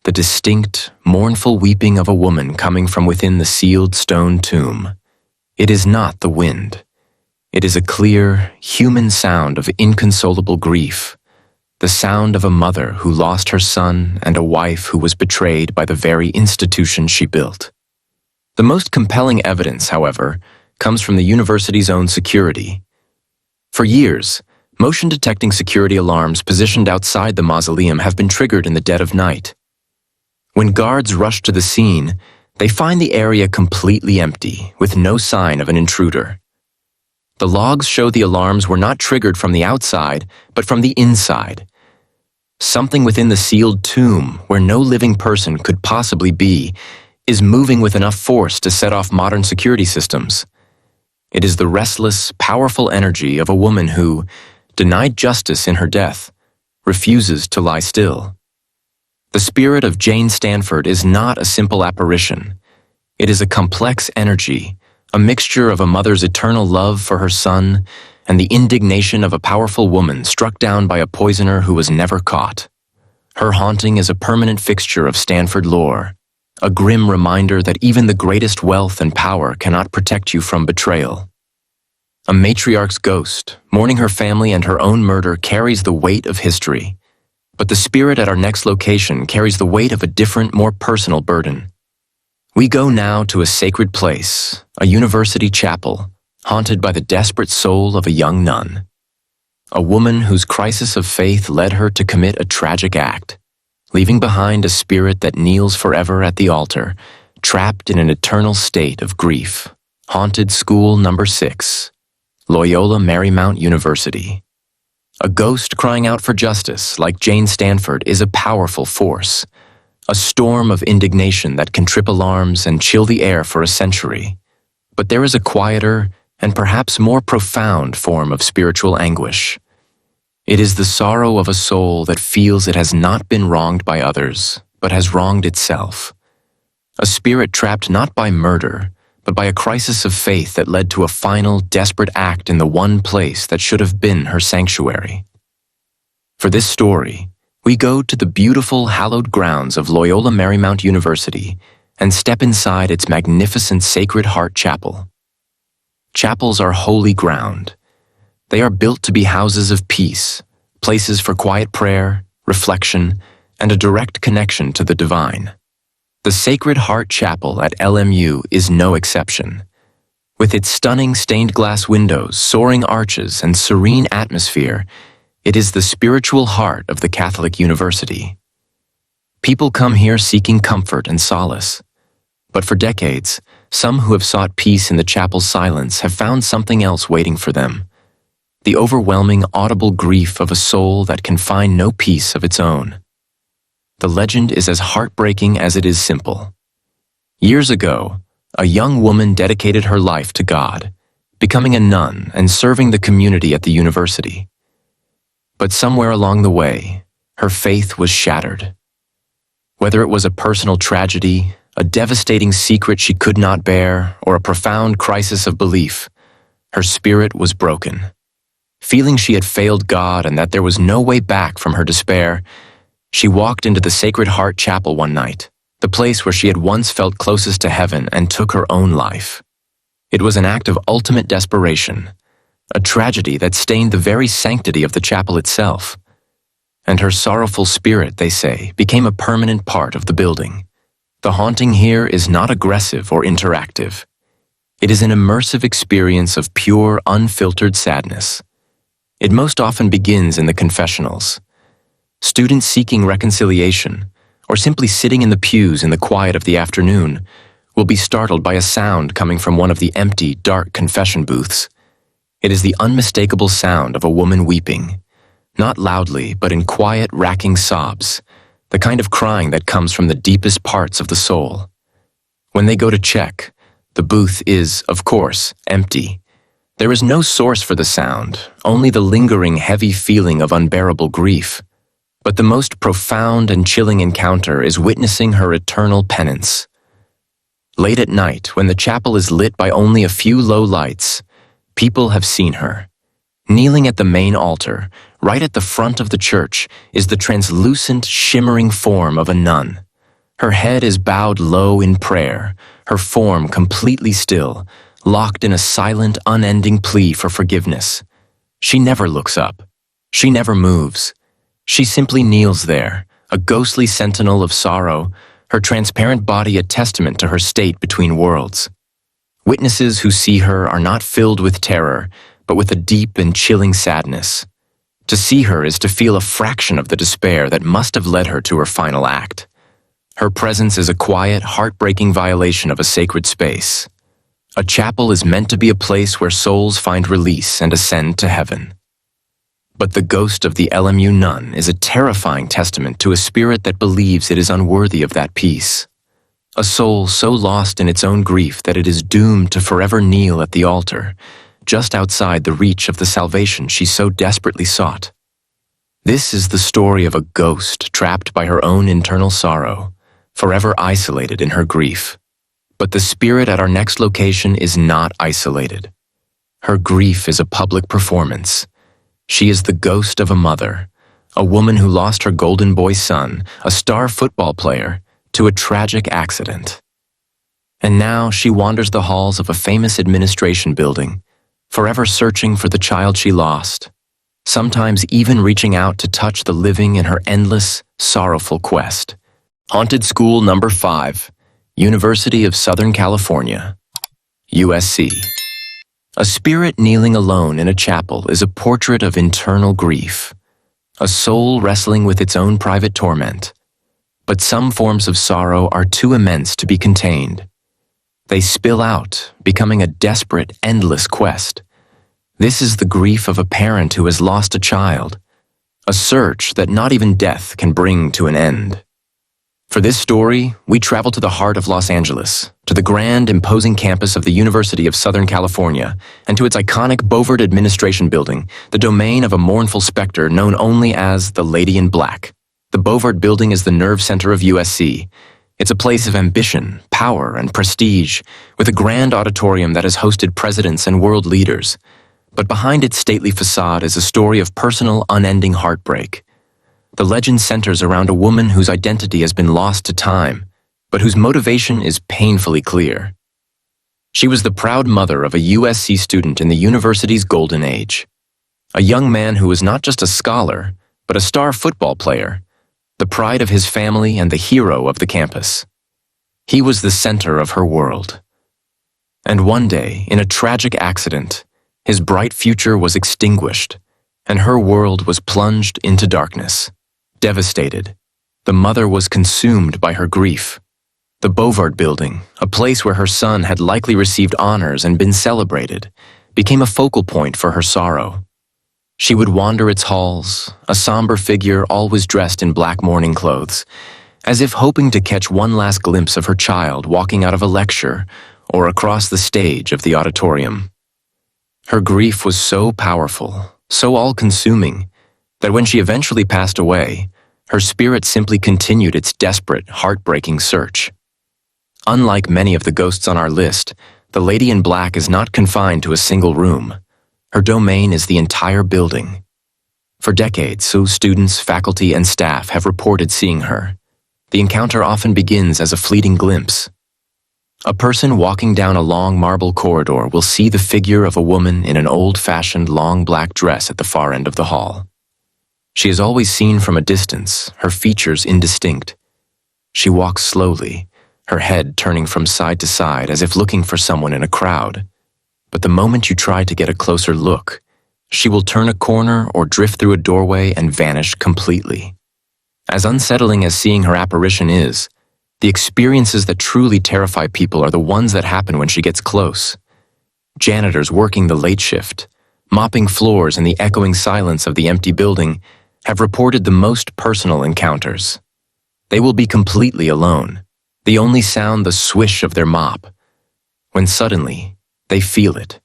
the distinct, mournful weeping of a woman coming from within the sealed stone tomb. It is not the wind. It is a clear, human sound of inconsolable grief, the sound of a mother who lost her son and a wife who was betrayed by the very institution she built. The most compelling evidence, however, comes from the university's own security. For years, motion-detecting security alarms positioned outside the mausoleum have been triggered in the dead of night. When guards rush to the scene, they find the area completely empty, with no sign of an intruder. The logs show the alarms were not triggered from the outside, but from the inside. Something within the sealed tomb, where no living person could possibly be, is moving with enough force to set off modern security systems. It is the restless, powerful energy of a woman who, denied justice in her death, refuses to lie still. The spirit of Jane Stanford is not a simple apparition. It is a complex energy, a mixture of a mother's eternal love for her son and the indignation of a powerful woman struck down by a poisoner who was never caught. Her haunting is a permanent fixture of Stanford lore, a grim reminder that even the greatest wealth and power cannot protect you from betrayal. A matriarch's ghost, mourning her family and her own murder, carries the weight of history. But the spirit at our next location carries the weight of a different, more personal burden. We go now to a sacred place, a university chapel, haunted by the desperate soul of a young nun. A woman whose crisis of faith led her to commit a tragic act, leaving behind a spirit that kneels forever at the altar, trapped in an eternal state of grief. Haunted School Number 6, Loyola Marymount University. A ghost crying out for justice, like Jane Stanford, is a powerful force, a storm of indignation that can trip alarms and chill the air for a century. But there is a quieter and perhaps more profound form of spiritual anguish. It is the sorrow of a soul that feels it has not been wronged by others, but has wronged itself. A spirit trapped not by murder, but by a crisis of faith that led to a final, desperate act in the one place that should have been her sanctuary. For this story, we go to the beautiful, hallowed grounds of Loyola Marymount University and step inside its magnificent Sacred Heart Chapel. Chapels are holy ground. They are built to be houses of peace, places for quiet prayer, reflection, and a direct connection to the divine. The Sacred Heart Chapel at LMU is no exception. With its stunning stained glass windows, soaring arches, and serene atmosphere, it is the spiritual heart of the Catholic University. People come here seeking comfort and solace. But for decades, some who have sought peace in the chapel's silence have found something else waiting for them: the overwhelming audible grief of a soul that can find no peace of its own. The legend is as heartbreaking as it is simple. Years ago, a young woman dedicated her life to God, becoming a nun and serving the community at the university. But somewhere along the way, her faith was shattered. Whether it was a personal tragedy, a devastating secret she could not bear, or a profound crisis of belief, her spirit was broken. Feeling she had failed God and that there was no way back from her despair, she walked into the Sacred Heart Chapel one night, the place where she had once felt closest to heaven, and took her own life. It was an act of ultimate desperation, a tragedy that stained the very sanctity of the chapel itself. And her sorrowful spirit, they say, became a permanent part of the building. The haunting here is not aggressive or interactive. It is an immersive experience of pure, unfiltered sadness. It most often begins in the confessionals. Students seeking reconciliation, or simply sitting in the pews in the quiet of the afternoon, will be startled by a sound coming from one of the empty, dark confession booths. It is the unmistakable sound of a woman weeping, not loudly, but in quiet, racking sobs, the kind of crying that comes from the deepest parts of the soul. When they go to check, the booth is, of course, empty. There is no source for the sound, only the lingering, heavy feeling of unbearable grief. But the most profound and chilling encounter is witnessing her eternal penance. Late at night, when the chapel is lit by only a few low lights, people have seen her. Kneeling at the main altar, right at the front of the church, is the translucent, shimmering form of a nun. Her head is bowed low in prayer, her form completely still, locked in a silent, unending plea for forgiveness. She never looks up. She never moves. She simply kneels there, a ghostly sentinel of sorrow, her transparent body a testament to her state between worlds. Witnesses who see her are not filled with terror, but with a deep and chilling sadness. To see her is to feel a fraction of the despair that must have led her to her final act. Her presence is a quiet, heartbreaking violation of a sacred space. A chapel is meant to be a place where souls find release and ascend to heaven. But the ghost of the LMU nun is a terrifying testament to a spirit that believes it is unworthy of that peace. A soul so lost in its own grief that it is doomed to forever kneel at the altar, just outside the reach of the salvation she so desperately sought. This is the story of a ghost trapped by her own internal sorrow, forever isolated in her grief. But the spirit at our next location is not isolated. Her grief is a public performance. She is the ghost of a mother, a woman who lost her golden boy son, a star football player, to a tragic accident. And now she wanders the halls of a famous administration building, forever searching for the child she lost, sometimes even reaching out to touch the living in her endless, sorrowful quest. Haunted School Number 5, University of Southern California, USC. A spirit kneeling alone in a chapel is a portrait of internal grief, a soul wrestling with its own private torment. But some forms of sorrow are too immense to be contained. They spill out, becoming a desperate, endless quest. This is the grief of a parent who has lost a child, a search that not even death can bring to an end. For this story, we travel to the heart of Los Angeles, to the grand, imposing campus of the University of Southern California, and to its iconic Bovard Administration Building, the domain of a mournful specter known only as the Lady in Black. The Bovard Building is the nerve center of USC. It's a place of ambition, power, and prestige, with a grand auditorium that has hosted presidents and world leaders. But behind its stately facade is a story of personal, unending heartbreak. The legend centers around a woman whose identity has been lost to time, but whose motivation is painfully clear. She was the proud mother of a USC student in the university's golden age. A young man who was not just a scholar, but a star football player, the pride of his family and the hero of the campus. He was the center of her world. And one day, in a tragic accident, his bright future was extinguished, and her world was plunged into darkness. Devastated, the mother was consumed by her grief. The Bovard Building, a place where her son had likely received honors and been celebrated, became a focal point for her sorrow. She would wander its halls, a somber figure always dressed in black mourning clothes, as if hoping to catch one last glimpse of her child walking out of a lecture or across the stage of the auditorium. Her grief was so powerful, so all-consuming, that when she eventually passed away, her spirit simply continued its desperate, heartbreaking search. Unlike many of the ghosts on our list, the Lady in Black is not confined to a single room. Her domain is the entire building. For decades, so students, faculty, and staff have reported seeing her. The encounter often begins as a fleeting glimpse. A person walking down a long marble corridor will see the figure of a woman in an old-fashioned long black dress at the far end of the hall. She is always seen from a distance, her features indistinct. She walks slowly, her head turning from side to side as if looking for someone in a crowd. But the moment you try to get a closer look, she will turn a corner or drift through a doorway and vanish completely. As unsettling as seeing her apparition is, the experiences that truly terrify people are the ones that happen when she gets close. Janitors working the late shift, mopping floors in the echoing silence of the empty building, have reported the most personal encounters. They will be completely alone, the only sound the swish of their mop, when suddenly they feel it.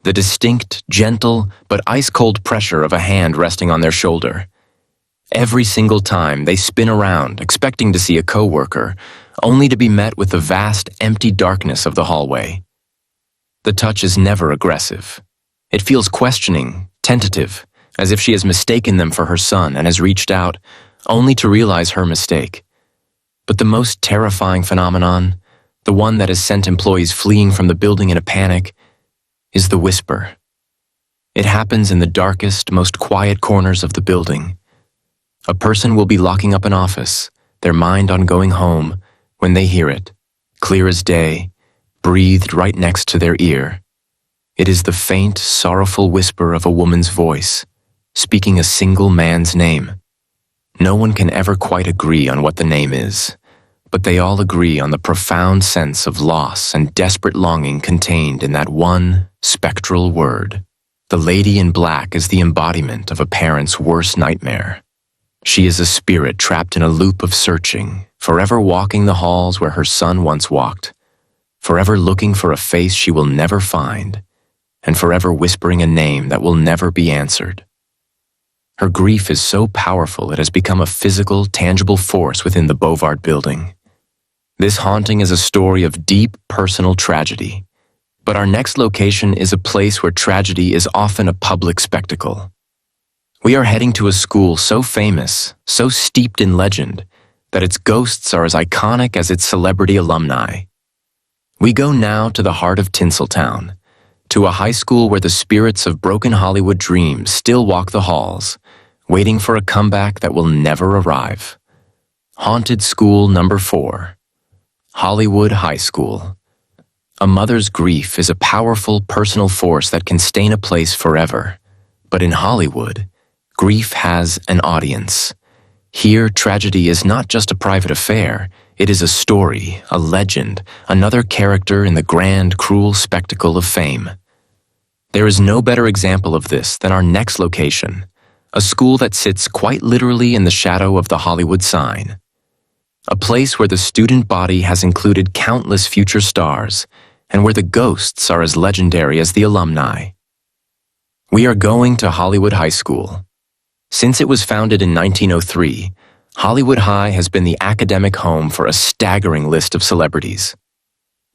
The distinct, gentle, but ice-cold pressure of a hand resting on their shoulder. Every single time they spin around, expecting to see a coworker, only to be met with the vast, empty darkness of the hallway. The touch is never aggressive. It feels questioning, tentative, as if she has mistaken them for her son and has reached out, only to realize her mistake. But the most terrifying phenomenon, the one that has sent employees fleeing from the building in a panic, is the whisper. It happens in the darkest, most quiet corners of the building. A person will be locking up an office, their mind on going home, when they hear it, clear as day, breathed right next to their ear. It is the faint, sorrowful whisper of a woman's voice, speaking a single man's name. No one can ever quite agree on what the name is, but they all agree on the profound sense of loss and desperate longing contained in that one spectral word. The Lady in Black is the embodiment of a parent's worst nightmare. She is a spirit trapped in a loop of searching, forever walking the halls where her son once walked, forever looking for a face she will never find, and forever whispering a name that will never be answered. Her grief is so powerful it has become a physical, tangible force within the Bovard Building. This haunting is a story of deep, personal tragedy. But our next location is a place where tragedy is often a public spectacle. We are heading to a school so famous, so steeped in legend, that its ghosts are as iconic as its celebrity alumni. We go now to the heart of Tinseltown, to a high school where the spirits of broken Hollywood dreams still walk the halls, waiting for a comeback that will never arrive. Haunted School Number 4, Hollywood High School. A mother's grief is a powerful personal force that can stain a place forever. But in Hollywood, grief has an audience. Here, tragedy is not just a private affair. It is a story, a legend, another character in the grand, cruel spectacle of fame. There is no better example of this than our next location, a school that sits quite literally in the shadow of the Hollywood sign. a place where the student body has included countless future stars and where the ghosts are as legendary as the alumni. We are going to Hollywood High School. Since it was founded in 1903, Hollywood High has been the academic home for a staggering list of celebrities.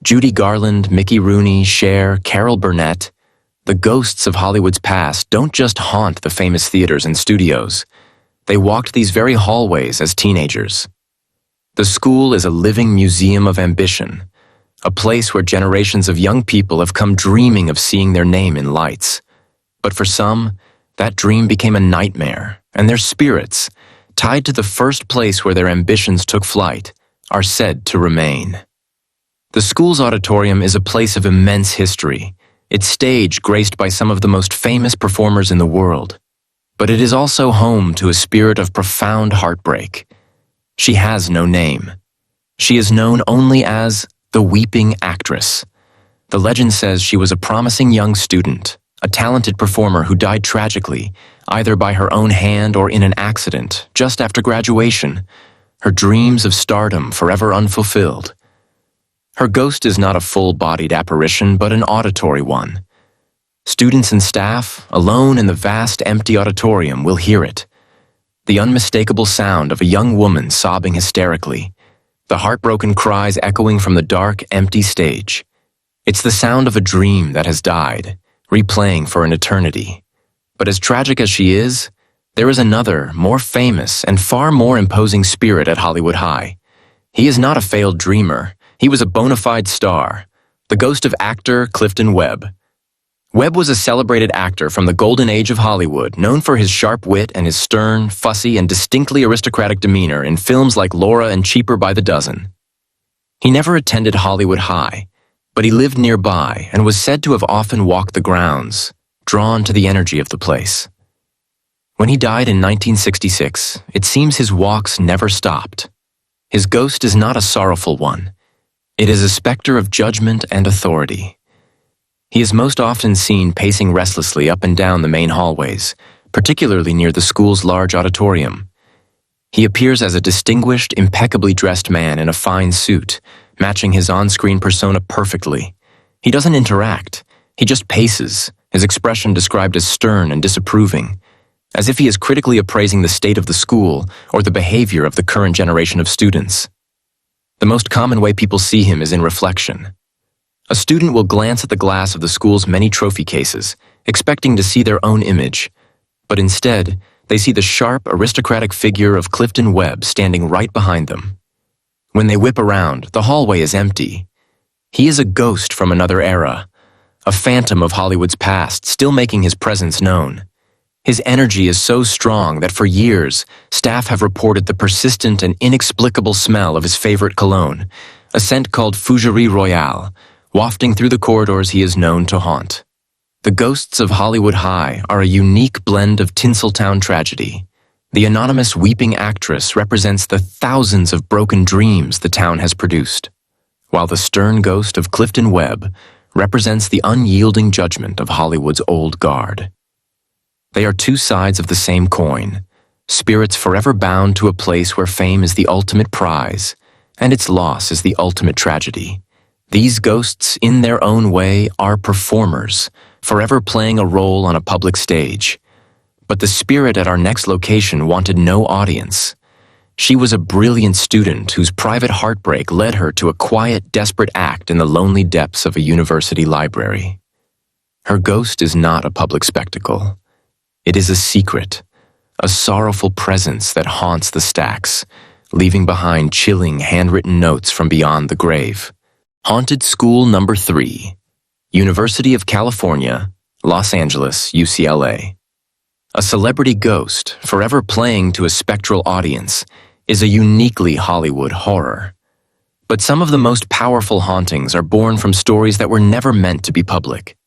Judy Garland, Mickey Rooney, Cher, Carol Burnett, the ghosts of Hollywood's past don't just haunt the famous theaters and studios. They walked these very hallways as teenagers. The school is a living museum of ambition, a place where generations of young people have come dreaming of seeing their name in lights. But for some, that dream became a nightmare, and their spirits, tied to the first place where their ambitions took flight, are said to remain. The school's auditorium is a place of immense history, its stage graced by some of the most famous performers in the world. But it is also home to a spirit of profound heartbreak. She has no name. She is known only as the Weeping Actress. The legend says she was a promising young student, a talented performer who died tragically, either by her own hand or in an accident, just after graduation, her dreams of stardom forever unfulfilled. Her ghost is not a full-bodied apparition, but an auditory one. Students and staff, alone in the vast empty auditorium, will hear it. The unmistakable sound of a young woman sobbing hysterically, the heartbroken cries echoing from the dark, empty stage. It's the sound of a dream that has died, replaying for an eternity. But as tragic as she is, there is another, more famous and far more imposing spirit at Hollywood High. He is not a failed dreamer. He was a bona fide star, the ghost of actor Clifton Webb. Webb was a celebrated actor from the golden age of Hollywood, known for his sharp wit and his stern, fussy, and distinctly aristocratic demeanor in films like Laura and Cheaper by the Dozen. He never attended Hollywood High, but he lived nearby and was said to have often walked the grounds, drawn to the energy of the place. When he died in 1966, it seems his walks never stopped. His ghost is not a sorrowful one. It is a specter of judgment and authority. He is most often seen pacing restlessly up and down the main hallways, particularly near the school's large auditorium. He appears as a distinguished, impeccably dressed man in a fine suit, matching his on-screen persona perfectly. He doesn't interact. He just paces, his expression described as stern and disapproving, as if he is critically appraising the state of the school or the behavior of the current generation of students. The most common way people see him is in reflection. A student will glance at the glass of the school's many trophy cases, expecting to see their own image, but instead, they see the sharp, aristocratic figure of Clifton Webb standing right behind them. When they whip around, the hallway is empty. He is a ghost from another era, a phantom of Hollywood's past, still making his presence known. His energy is so strong that for years, staff have reported the persistent and inexplicable smell of his favorite cologne, a scent called Fougere Royale, wafting through the corridors he is known to haunt. The ghosts of Hollywood High are a unique blend of Tinseltown tragedy. The anonymous weeping actress represents the thousands of broken dreams the town has produced, while the stern ghost of Clifton Webb represents the unyielding judgment of Hollywood's old guard. They are two sides of the same coin, spirits forever bound to a place where fame is the ultimate prize, and its loss is the ultimate tragedy. These ghosts, in their own way, are performers, forever playing a role on a public stage. But the spirit at our next location wanted no audience. She was a brilliant student whose private heartbreak led her to a quiet, desperate act in the lonely depths of a university library. Her ghost is not a public spectacle. It is a secret, a sorrowful presence that haunts the stacks, leaving behind chilling handwritten notes from beyond the grave. Haunted School Number 3, University of California, Los Angeles, UCLA. A celebrity ghost, forever playing to a spectral audience, is a uniquely Hollywood horror. But some of the most powerful hauntings are born from stories that were never meant to be public.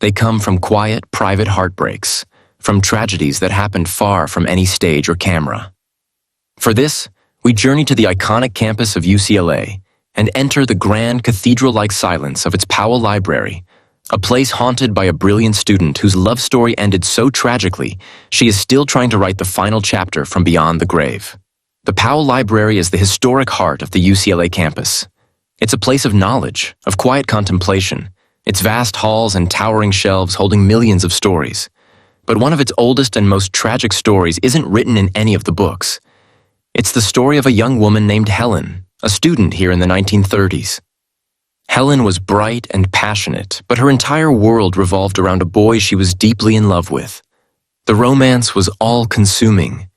They come from quiet, private heartbreaks, from tragedies that happened far from any stage or camera. For this, we journey to the iconic campus of UCLA and enter the grand cathedral-like silence of its Powell Library, a place haunted by a brilliant student whose love story ended so tragically she is still trying to write the final chapter from beyond the grave. The Powell Library is the historic heart of the UCLA campus. It's a place of knowledge, of quiet contemplation, its vast halls and towering shelves holding millions of stories. But one of its oldest and most tragic stories isn't written in any of the books. It's the story of a young woman named Helen, a student here in the 1930s. Helen was bright and passionate, but her entire world revolved around a boy she was deeply in love with. The romance was all-consuming.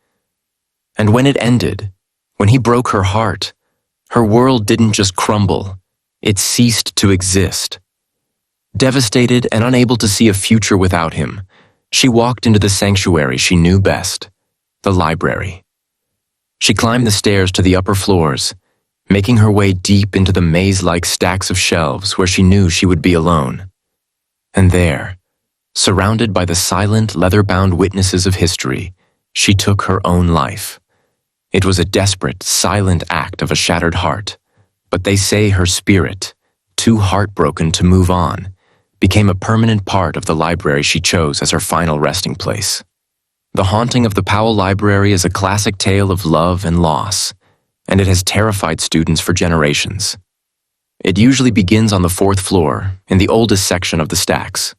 And when it ended, when he broke her heart, her world didn't just crumble, it ceased to exist. Devastated and unable to see a future without him, she walked into the sanctuary she knew best, the library. She climbed the stairs to the upper floors, making her way deep into the maze-like stacks of shelves where she knew she would be alone. And there, surrounded by the silent, leather-bound witnesses of history, she took her own life. It was a desperate, silent act of a shattered heart, but they say her spirit, too heartbroken to move on, became a permanent part of the library she chose as her final resting place. The haunting of the Powell Library is a classic tale of love and loss, and it has terrified students for generations. It usually begins on the 4th floor, in the oldest section of the stacks.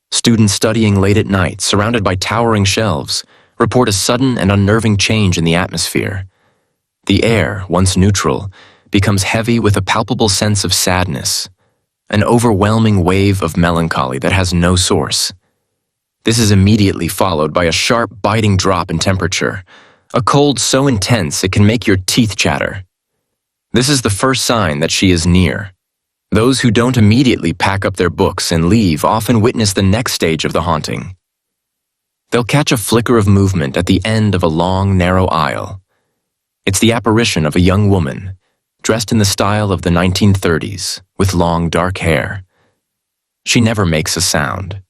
Students studying late at night, surrounded by towering shelves, report a sudden and unnerving change in the atmosphere. The air, once neutral, becomes heavy with a palpable sense of sadness, an overwhelming wave of melancholy that has no source. This is immediately followed by a sharp, biting drop in temperature, a cold so intense it can make your teeth chatter. This is the first sign that she is near. Those who don't immediately pack up their books and leave often witness the next stage of the haunting. They'll catch a flicker of movement at the end of a long, narrow aisle. It's the apparition of a young woman, dressed in the style of the 1930s, with long, dark hair. She never makes a sound.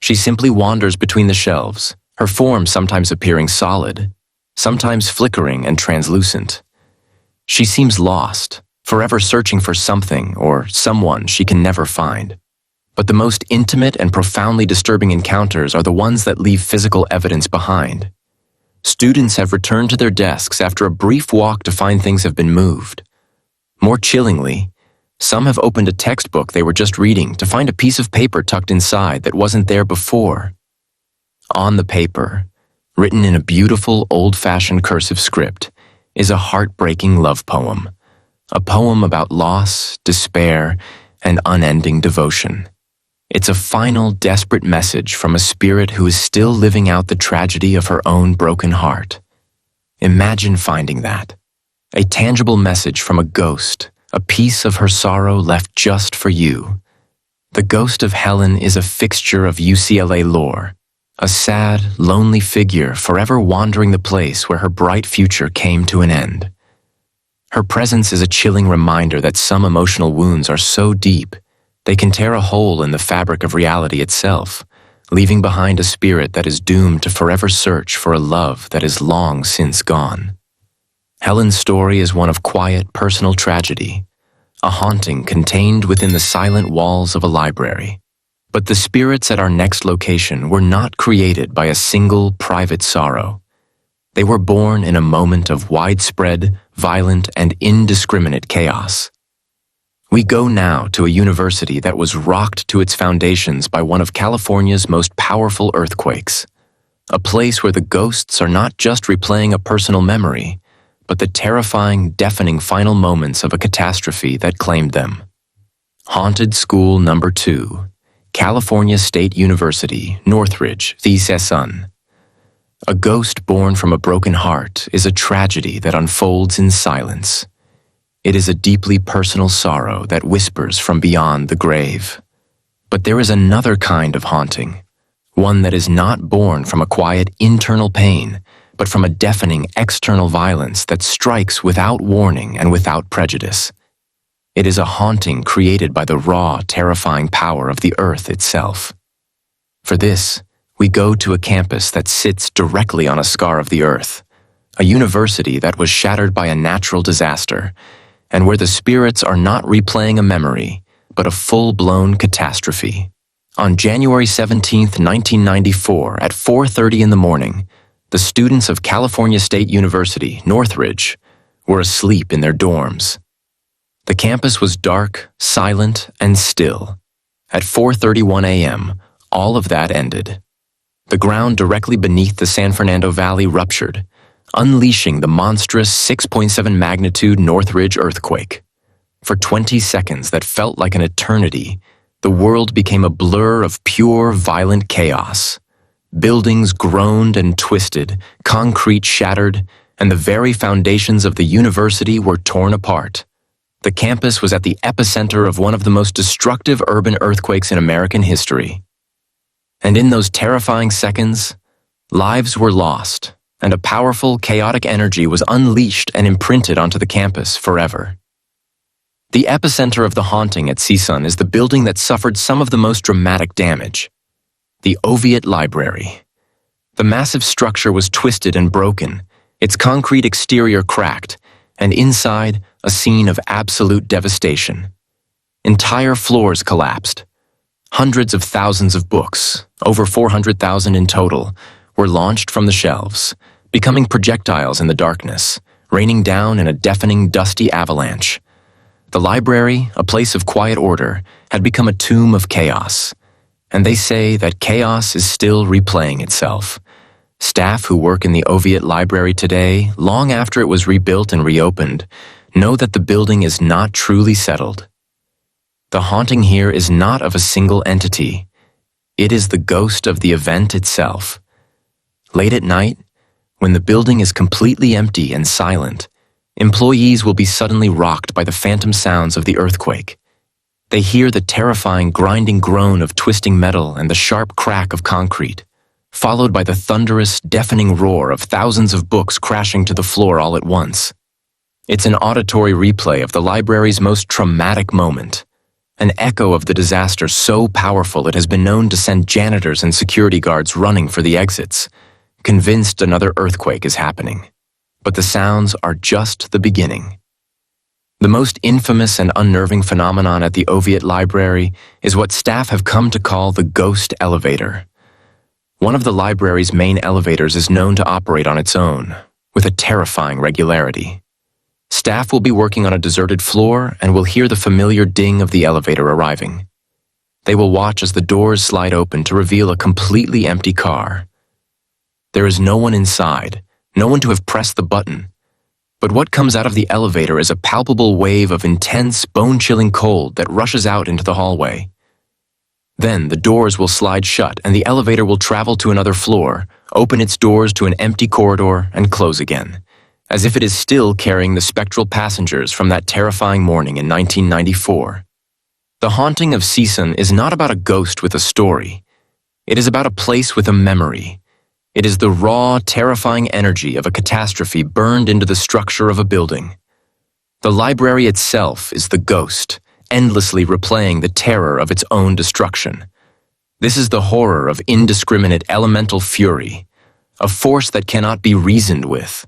She simply wanders between the shelves, her form sometimes appearing solid, sometimes flickering and translucent. She seems lost, forever searching for something or someone she can never find. But the most intimate and profoundly disturbing encounters are the ones that leave physical evidence behind. Students have returned to their desks after a brief walk to find things have been moved. More chillingly, some have opened a textbook they were just reading to find a piece of paper tucked inside that wasn't there before. On the paper, written in a beautiful, old-fashioned cursive script, is a heartbreaking love poem. A poem about loss, despair, and unending devotion. It's a final, desperate message from a spirit who is still living out the tragedy of her own broken heart. Imagine finding that. A tangible message from a ghost, a piece of her sorrow left just for you. The ghost of Helen is a fixture of UCLA lore, a sad, lonely figure forever wandering the place where her bright future came to an end. Her presence is a chilling reminder that some emotional wounds are so deep they can tear a hole in the fabric of reality itself, leaving behind a spirit that is doomed to forever search for a love that is long since gone. Helen's story is one of quiet, personal tragedy, a haunting contained within the silent walls of a library. But the spirits at our next location were not created by a single, private sorrow. They were born in a moment of widespread, violent, and indiscriminate chaos. We go now to a university that was rocked to its foundations by one of California's most powerful earthquakes, a place where the ghosts are not just replaying a personal memory, but the terrifying, deafening final moments of a catastrophe that claimed them. Haunted School Number 2, California State University, Northridge, the A ghost born from a broken heart is a tragedy that unfolds in silence. It is a deeply personal sorrow that whispers from beyond the grave. But there is another kind of haunting, one that is not born from a quiet internal pain, but from a deafening external violence that strikes without warning and without prejudice. It is a haunting created by the raw, terrifying power of the earth itself. For this, we go to a campus that sits directly on a scar of the earth, a university that was shattered by a natural disaster, and where the spirits are not replaying a memory, but a full-blown catastrophe. On January 17, 1994, at 4:30 in the morning, the students of California State University, Northridge, were asleep in their dorms. The campus was dark, silent, and still. At 4:31 a.m., all of that ended. The ground directly beneath the San Fernando Valley ruptured, unleashing the monstrous 6.7 magnitude Northridge earthquake. For 20 seconds that felt like an eternity, the world became a blur of pure, violent chaos. Buildings groaned and twisted, concrete shattered, and the very foundations of the university were torn apart. The campus was at the epicenter of one of the most destructive urban earthquakes in American history. And in those terrifying seconds, lives were lost, and a powerful, chaotic energy was unleashed and imprinted onto the campus forever. The epicenter of the haunting at CSUN is the building that suffered some of the most dramatic damage, the Oviatt Library. The massive structure was twisted and broken, its concrete exterior cracked, and inside, a scene of absolute devastation. Entire floors collapsed. Hundreds of thousands of books, over 400,000 in total, were launched from the shelves, becoming projectiles in the darkness, raining down in a deafening, dusty avalanche. The library, a place of quiet order, had become a tomb of chaos. And they say that chaos is still replaying itself. Staff who work in the Oviatt Library today, long after it was rebuilt and reopened, know that the building is not truly settled. The haunting here is not of a single entity. It is the ghost of the event itself. Late at night, when the building is completely empty and silent, employees will be suddenly rocked by the phantom sounds of the earthquake. They hear the terrifying grinding groan of twisting metal and the sharp crack of concrete, followed by the thunderous, deafening roar of thousands of books crashing to the floor all at once. It's an auditory replay of the library's most traumatic moment, an echo of the disaster so powerful it has been known to send janitors and security guards running for the exits, convinced another earthquake is happening. But the sounds are just the beginning. The most infamous and unnerving phenomenon at the Oviatt Library is what staff have come to call the ghost elevator. One of the library's main elevators is known to operate on its own, with a terrifying regularity. Staff will be working on a deserted floor and will hear the familiar ding of the elevator arriving. They will watch as the doors slide open to reveal a completely empty car. There is no one inside, no one to have pressed the button. But what comes out of the elevator is a palpable wave of intense, bone-chilling cold that rushes out into the hallway. Then the doors will slide shut and the elevator will travel to another floor, open its doors to an empty corridor, and close again, as if it is still carrying the spectral passengers from that terrifying morning in 1994. The haunting of CSUN is not about a ghost with a story. It is about a place with a memory. It is the raw, terrifying energy of a catastrophe burned into the structure of a building. The library itself is the ghost, endlessly replaying the terror of its own destruction. This is the horror of indiscriminate elemental fury, a force that cannot be reasoned with.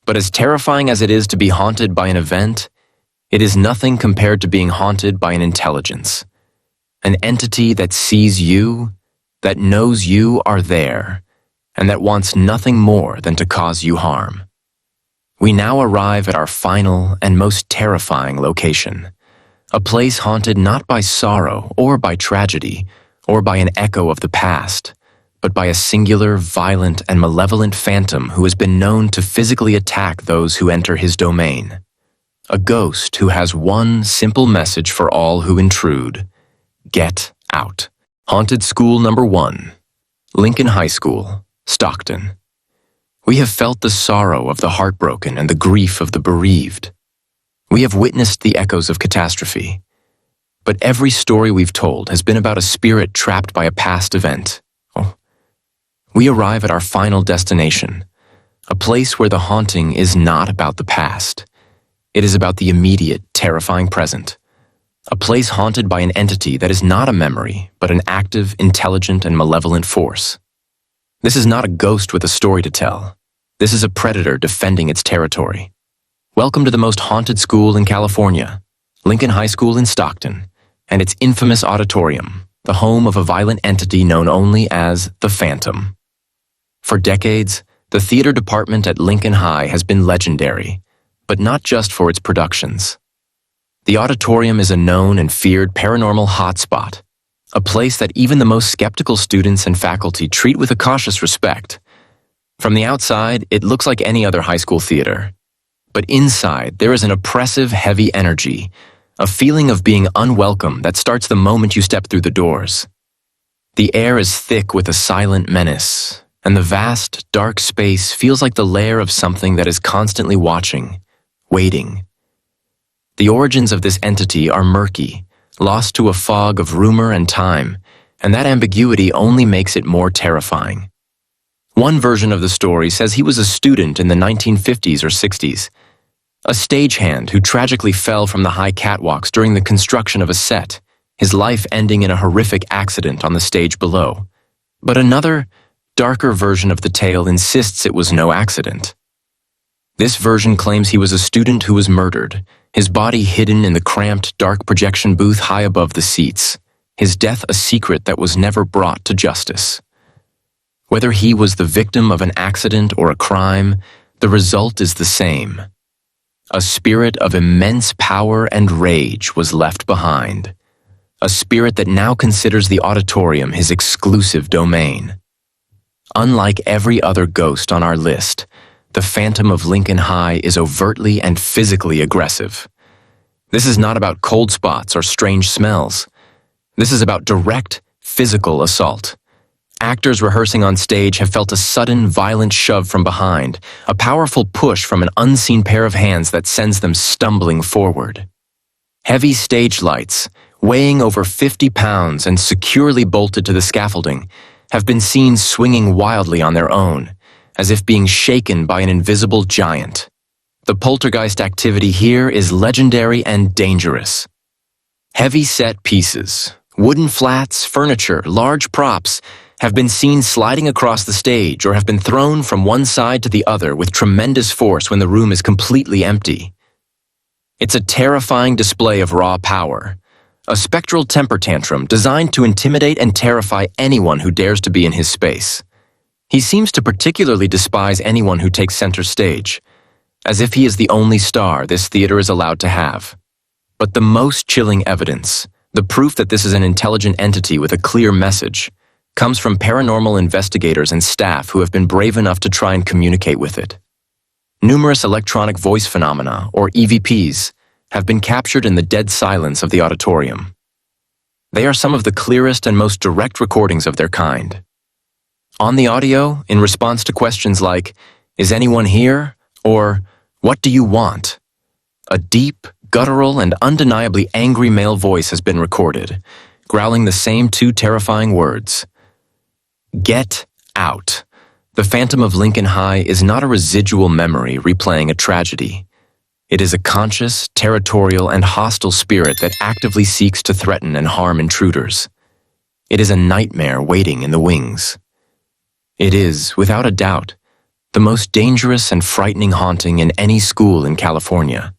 But as terrifying as it is to be haunted by an event, it is nothing compared to being haunted by an intelligence, an entity that sees you, that knows you are there, and that wants nothing more than to cause you harm. We now arrive at our final and most terrifying location, a place haunted not by sorrow or by tragedy or by an echo of the past, but by a singular, violent, and malevolent phantom who has been known to physically attack those who enter his domain. A ghost who has one simple message for all who intrude: get out. Haunted School Number 1, Lincoln High School, Stockton. We have felt the sorrow of the heartbroken and the grief of the bereaved. We have witnessed the echoes of catastrophe. But every story we've told has been about a spirit trapped by a past event. We arrive at our final destination, a place where the haunting is not about the past. It is about the immediate, terrifying present. A place haunted by an entity that is not a memory, but an active, intelligent, and malevolent force. This is not a ghost with a story to tell. This is a predator defending its territory. Welcome to the most haunted school in California, Lincoln High School in Stockton, and its infamous auditorium, the home of a violent entity known only as the Phantom. For decades, The theater department at Lincoln High has been legendary, but not just for its productions. The auditorium is a known and feared paranormal hotspot, a place that even the most skeptical students and faculty treat with a cautious respect. From the outside, it looks like any other high school theater. But inside, there is an oppressive, heavy energy, a feeling of being unwelcome that starts the moment you step through the doors. The air is thick with a silent menace, and the vast, dark space feels like the lair of something that is constantly watching, waiting. The origins of this entity are murky, lost to a fog of rumor and time, and that ambiguity only makes it more terrifying. One version of the story says he was a student in the 1950s or 60s, a stagehand who tragically fell from the high catwalks during the construction of a set, his life ending in a horrific accident on the stage below. But another, darker version of the tale insists it was no accident. This version claims he was a student who was murdered, his body hidden in the cramped, dark projection booth high above the seats, his death a secret that was never brought to justice. Whether he was the victim of an accident or a crime, the result is the same. A spirit of immense power and rage was left behind, a spirit that now considers the auditorium his exclusive domain. Unlike every other ghost on our list, the Phantom of Lincoln High is overtly and physically aggressive. This is not about cold spots or strange smells. This is about direct, physical assault. Actors rehearsing on stage have felt a sudden, violent shove from behind, a powerful push from an unseen pair of hands that sends them stumbling forward. Heavy stage lights, weighing over 50 pounds and securely bolted to the scaffolding, have been seen swinging wildly on their own, as if being shaken by an invisible giant. The poltergeist activity here is legendary and dangerous. Heavy set pieces, wooden flats, furniture, large props, have been seen sliding across the stage or have been thrown from one side to the other with tremendous force when the room is completely empty. It's a terrifying display of raw power, a spectral temper tantrum designed to intimidate and terrify anyone who dares to be in his space. He seems to particularly despise anyone who takes center stage, as if he is the only star this theater is allowed to have. But the most chilling evidence, the proof that this is an intelligent entity with a clear message, comes from paranormal investigators and staff who have been brave enough to try and communicate with it. Numerous electronic voice phenomena, or EVPs, have been captured in the dead silence of the auditorium. They are some of the clearest and most direct recordings of their kind. On the audio, in response to questions like, "Is anyone here?" or "What do you want?" a deep, guttural, and undeniably angry male voice has been recorded, growling the same two terrifying words. Get out. The Phantom of Lincoln High is not a residual memory replaying a tragedy. It is a conscious, territorial, and hostile spirit that actively seeks to threaten and harm intruders. It is a nightmare waiting in the wings. It is, without a doubt, the most dangerous and frightening haunting in any school in California.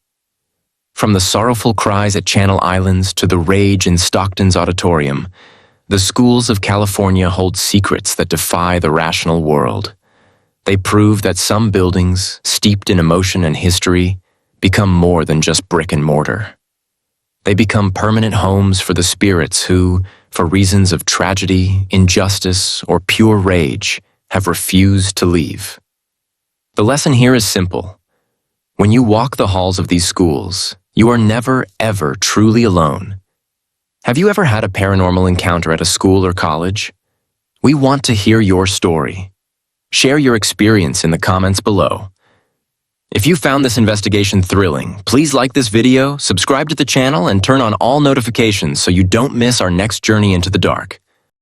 From the sorrowful cries at Channel Islands to the rage in Stockton's auditorium, the schools of California hold secrets that defy the rational world. They prove that some buildings, steeped in emotion and history, become more than just brick and mortar. They become permanent homes for the spirits who, for reasons of tragedy, injustice, or pure rage, have refused to leave. The lesson here is simple. When you walk the halls of these schools, you are never, ever truly alone. Have you ever had a paranormal encounter at a school or college? We want to hear your story. Share your experience in the comments below. If you found this investigation thrilling, please like this video, subscribe to the channel, and turn on all notifications so you don't miss our next journey into the dark.